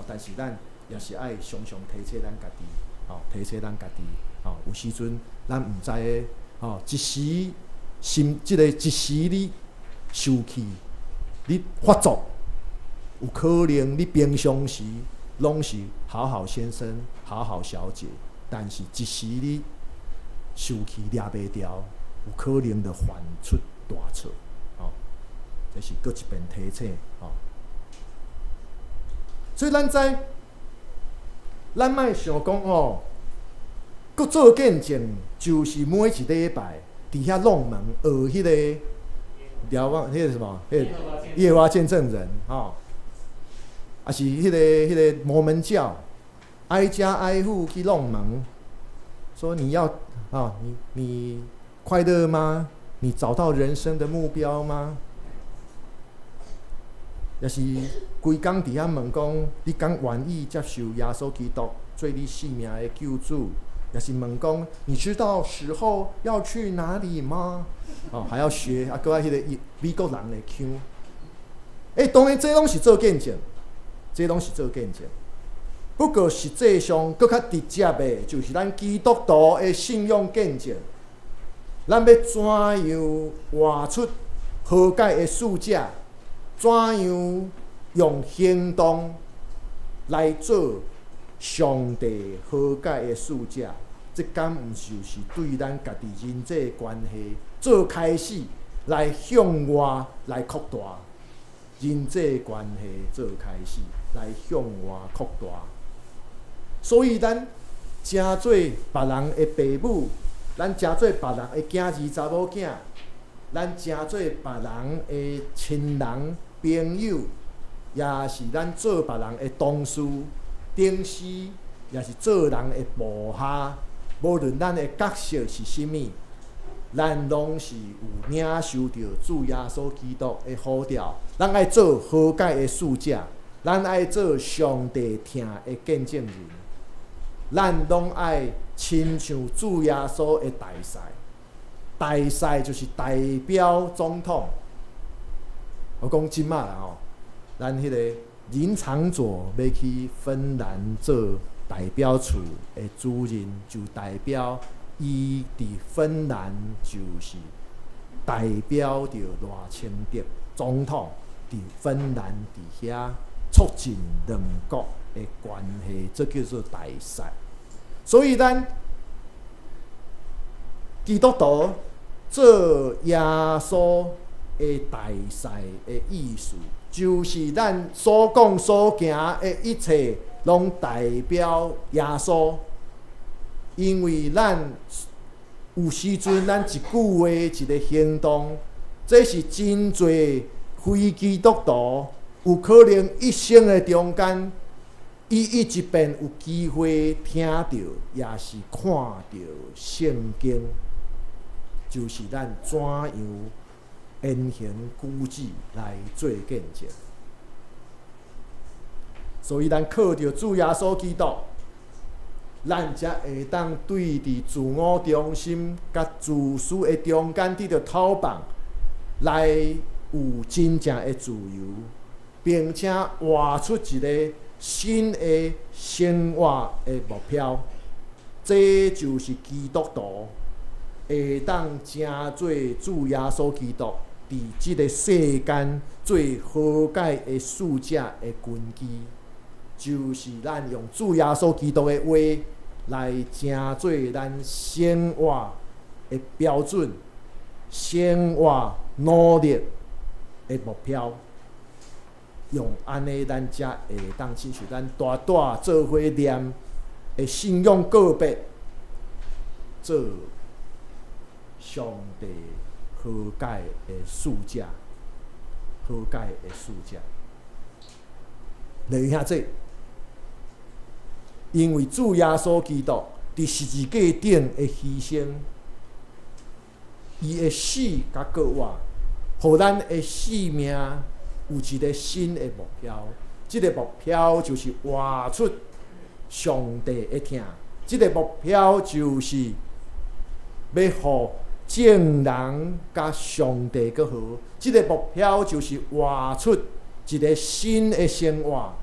但是咱也是爱常常提醒咱家己，提醒咱家己，有时阵咱毋知一时心，即个一时你受气，你发作，有可能你平常时拢是好好先生、好好小姐，但是一时你受气抓袂牢，有可能就犯出大错。这是搁一遍提醒。所以咱莫想讲搁做见证，就是每一礼拜伫遐弄门学迄个瞭望，迄个什么，迄个耶和华见证人，啊是迄个摩门教，挨家挨户去弄门，说你要你快乐吗？你找到人生的目标吗？也是规工伫遐问讲，你敢愿意接受耶稣基督做你生命的救主？也是问讲，你知道死后要去哪里吗？还要学搁迄个美国人的腔。当然这拢是做见证，这拢是做见证。不过实际上搁较直接的，就是咱基督徒的信仰见证。咱要怎样活出和解的使者？怎样用行动来做上帝和解的使者？这敢毋就是对咱家己人际关系做开始，来向外来扩大人际关系做开始，来向外扩大。所以咱诚做别人的爸母，咱诚做别人的囝儿查某囝，咱诚做别人的亲人。朋友，也是咱做别人的同事、同事，也是做人的部下。无论咱的角色是啥物，咱拢是有领受着主耶稣基督的呼召。咱爱做和解的使者，咱爱做上帝听的见证人。咱拢爱亲像主耶稣的大使，大使就是代表总统。我讲即马啦咱迄个林长佐要去芬兰做代表处的主任，就代表伊伫芬兰就是代表着赖清德总统伫芬兰伫遐促进两国的关系，这叫做大使。所以咱基督徒做耶稣的大使的意思，就是咱所讲所行的一切，拢代表耶稣。因为咱有时阵，咱一句话、一个行动，这是真侪非基督徒有可能一生的中间，伊一遍有机会听到，也是看到圣经，就是咱怎样言行举止来做见证。所以咱靠着主耶稣基督，咱才会当对伫自我中心甲自私的中间得到讨棒，来有真正的自由，并且活出一个新的生活的目标。这就是基督徒会当成做主耶稣基督伫即个世间最和解的使者的根基，就是咱用主耶稣基督的话来成做咱生活的标准、生活努力的目标。用安尼，咱才会当亲像咱大大做伙念的信仰告别，做上帝和解的使者，和解的使者。来兄弟，因为主耶稣基督伫十字架顶的牺牲，伊的死甲过活，互咱的生命有一个新的目标。这个目标就是活出上帝的疼。这个目标就是要互正人甲上帝搁好。这个目标就是活出一个新的生活。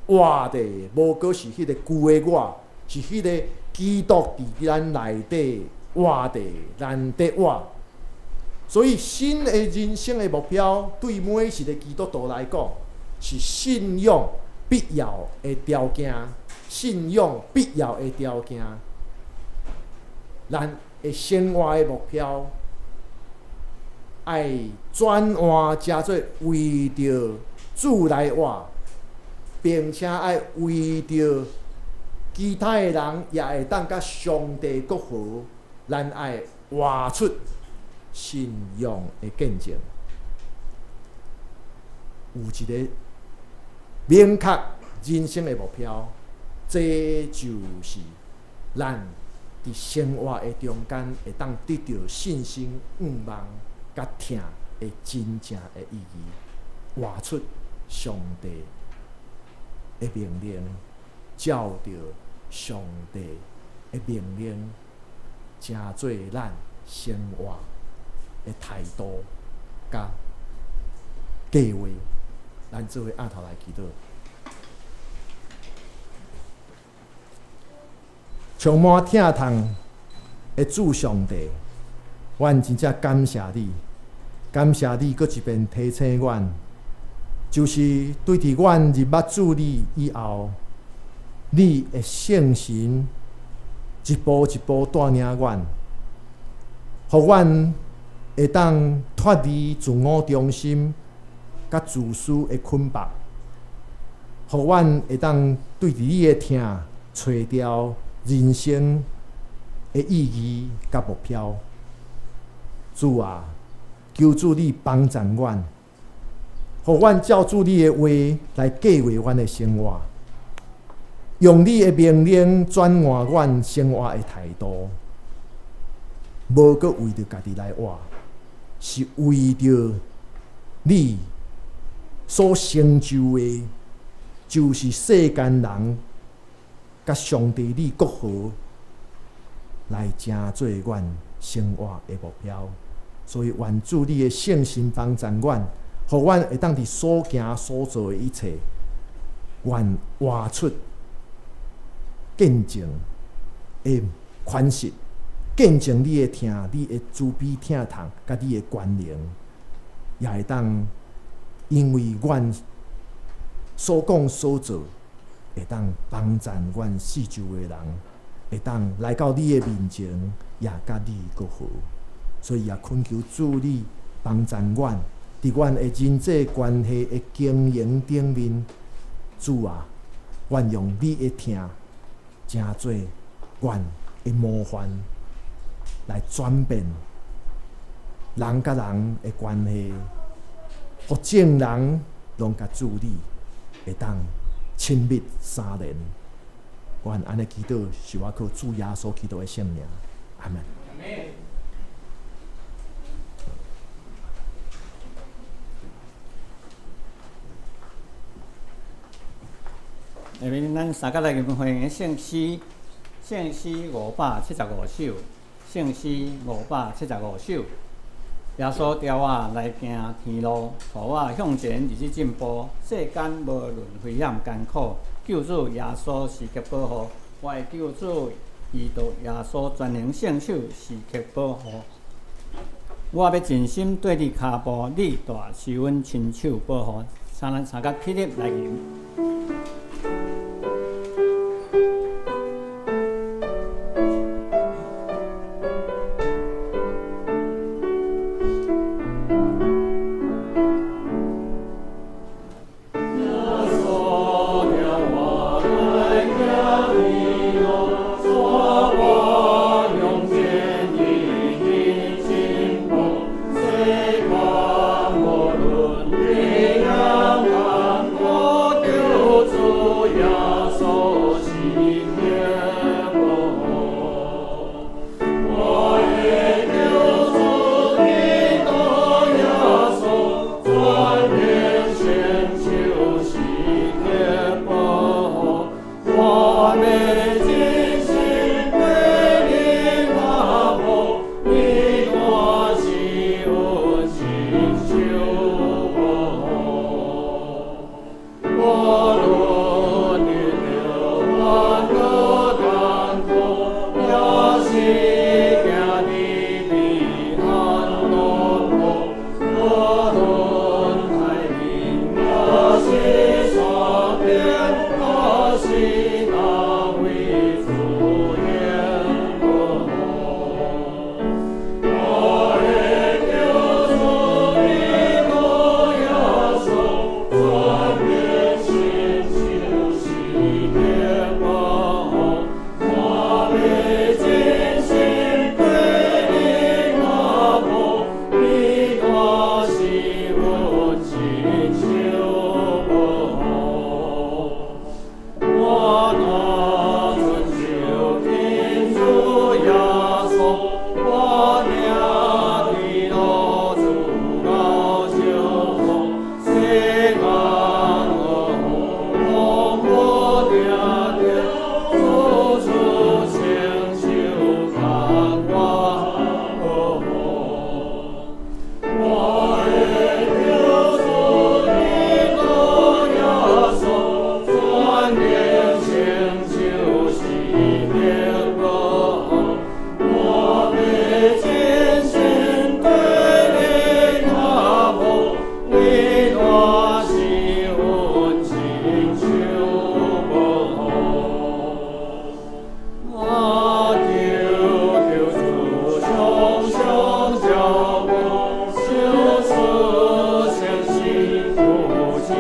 活的无过是迄个旧的我，是迄个基督伫咱内底活的难得活。所以新的人生的目标，对每一个基督徒来讲，是信仰必要的条件。信仰必要的条件，咱的生活的目标，爱转换加做为着主来活，并且爱为着其他的人也会当甲上帝国好，咱爱活出信仰的见证。有一个明确人生的目标。这就是咱伫生活的中间会当得到信心、愿望、甲听的真正的意义，活出上帝的命令，照着上帝的命令，成做咱生活的态度甲计划。咱做伙压头来祈祷。充满疼痛的主上帝，阮真正感谢你，感谢你搁一遍提醒阮，就是对伫阮入捌主你以后，你的圣神一步一步带领阮，互阮会当脱离自我中心甲自私的捆绑，互阮会当对伫你的疼找到人生的意义甲目标。主啊，求主你帮助阮，互阮照主你的话来计划阮的生活，用你的命令转换阮生活的态度，无搁为着家己来活，是为着你所成就的，就是世间人甲上帝你国好来成做阮生活的目标。所以愿主你的圣神帮助阮，互阮会当伫所行所做的一切，愿活出见证的款式，见证你的疼、你的慈悲疼痛，甲你的权能，也会当因为阮所讲所做，会当帮助阮四周的人，会当来到你的面前，也甲你国好。所以也恳求主你帮助阮，伫阮的人际关系的经营顶面，主啊，愿用你的疼，成做阮的模范，来转变人甲人的关系，互众人拢甲主你会当亲密相连。愿安尼祈祷，是我靠主耶稣基督的圣名，阿门。下面咱三甲来吟会圣诗，圣诗575首，圣诗575首。耶稣调我来行天路，带我向前日日进步。世间无论危险艰苦，救主耶稣时刻保护。我的救主，伊道耶稣全能圣手时刻保护。我要尽心对你脚步，你大是阮亲手保护。请咱三甲起立来吟。我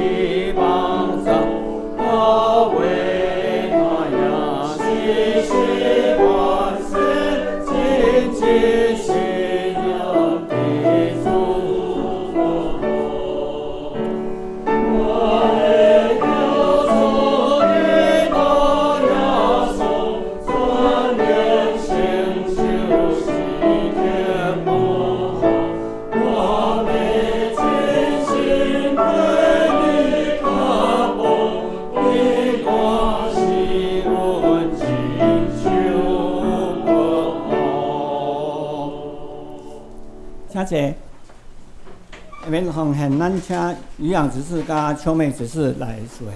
希望着我为那样继续万事尽尽信仰的主。请坐，下面奉献咱请余杨执事甲秋妹执事来书写。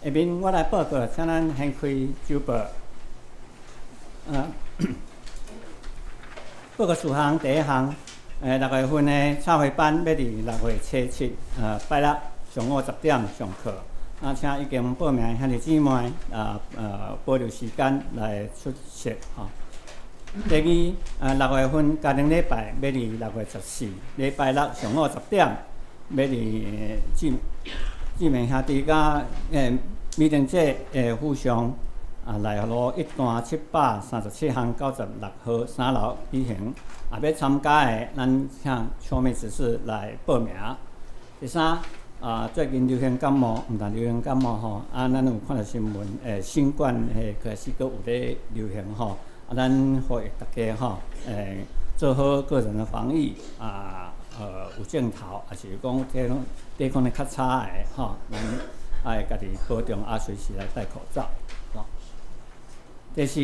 下面我来报告，请咱先开周报。报告事项第一项，6月份的插会班要伫6月初7，拜六上午10点上课。请已经报名兄弟姊妹保留时间来出席吼。第二，6月份家庭礼拜要伫6月14，礼拜六上午10点，要伫姊妹兄弟甲米定者互相内路一段737巷96号3楼举行。要参加的，咱请秋妹执事来报名。第三，最近流行感冒，毋但流行感冒吼，咱有看到新闻，新冠开始佫有咧流行吼，咱呼吁大家吼，做好个人的防疫有镜头，也是讲抵抗力较差的吼，咱爱家己保重，随时来戴口罩。第四，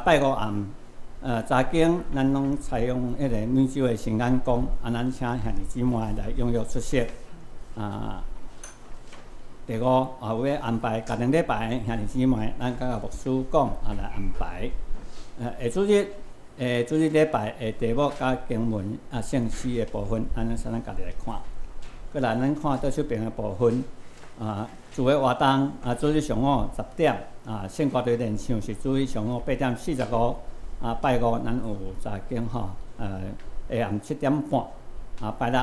拜五暗，早间咱拢采用迄个每周的圣安讲，咱请兄弟姊妹来踊跃出席。第五，有要安排家庭礼拜兄弟姊妹，咱甲牧师讲来安排。下主日礼拜题目甲经文圣诗的部分，咱家己来看。过来，咱看倒手边的部分。主日活动主日上午10点，圣歌队练唱是主日上午8点45，拜五咱有早间吼，下暗7点半，拜六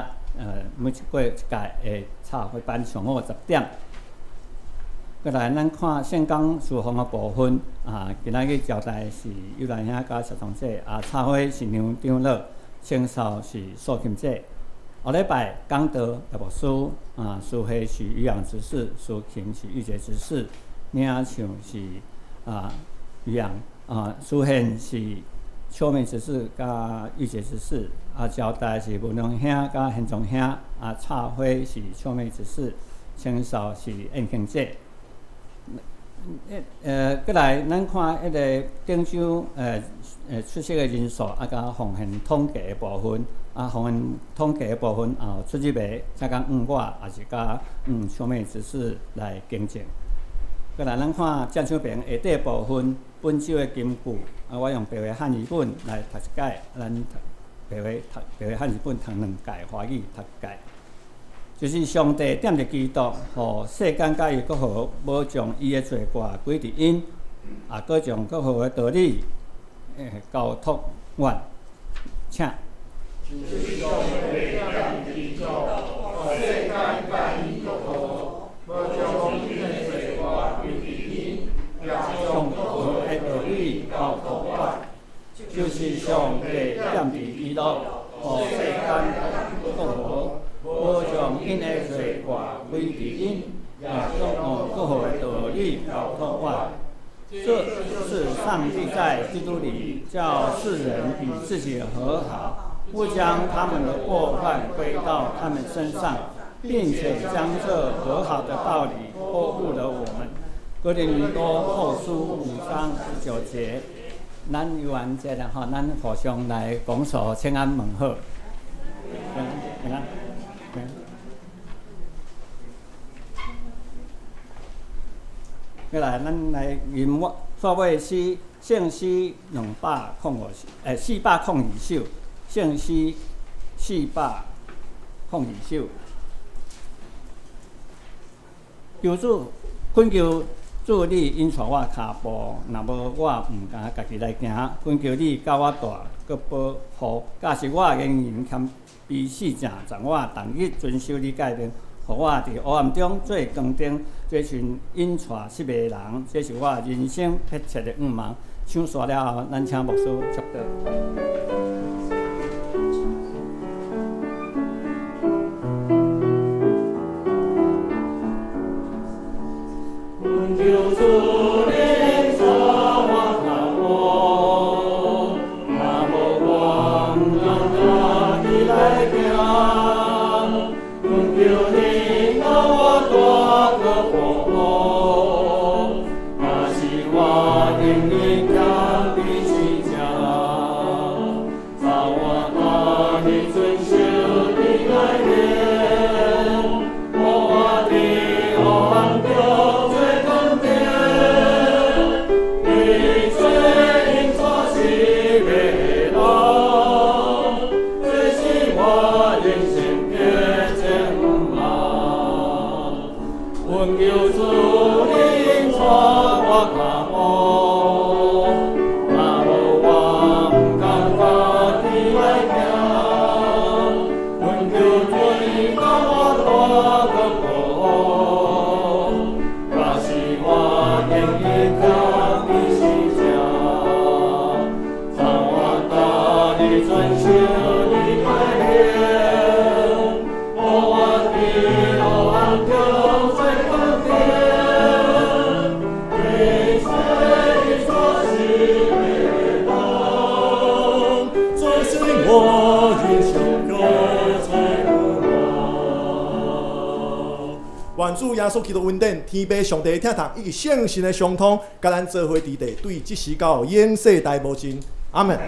每过一届的插会班上午10点。过来，咱看圣光事奉的部分，今仔日交代是有来兄甲小同姐，插会是梁长老，清扫是素琴姐。下礼拜讲道叶牧师，书写是余杨执事，书琴是玉洁执事，领唱是余杨，书献是秋妹执事甲玉洁执事，交代是文龙兄甲现宗兄，插花是秋妹执事，清扫是燕庆姐。过来，咱看迄个顶周出席的人数，甲奉献统计的部分，奉献统计的部分出入的，再讲我，也是甲秋妹执事来更正。过来，咱看正手边下底部分本周的金句，我用白话汉语本来读一解，咱白话汉语本读2解，华语读1解。就是上帝点着基督，互世间甲伊国好，无将伊的罪过归伫因，搁将国好的道理交托阮，请。就是上帝点着基督，互世间甲伊国好，无将伊的罪过归伫因，将国好的道理交托阮。就是上帝点着基督，互世间甲伊国好。无将因的罪过归伫因，也将国好的道理交托阮。这是上帝在基督里叫世人与自己和好，不将他们的过犯归到他们身上，并且将这和好的道理托付了我们。哥林多后书5章19节，咱有完这啦吼，咱互相来讲述请安问好，平安。过来，咱来吟煞尾诗，圣诗402首，圣诗402首。求主恳求主你引带我脚步，若无我毋敢家己来行。恳求你教我大，搁保护，假使我言行谦卑死正，让我同日遵守你诫命。互我伫黑暗中做光灯，追寻引带失迷人，这是我人生迫切的愿望。唱煞了后，咱请牧师祝祷。恳求主领带我脚步，若无我毋敢家己来行。恳求你。愿主耶稣基督恩典、天父上帝的疼痛以及圣神的相通，甲咱做伙伫地，对即时到永世大无尽。阿门。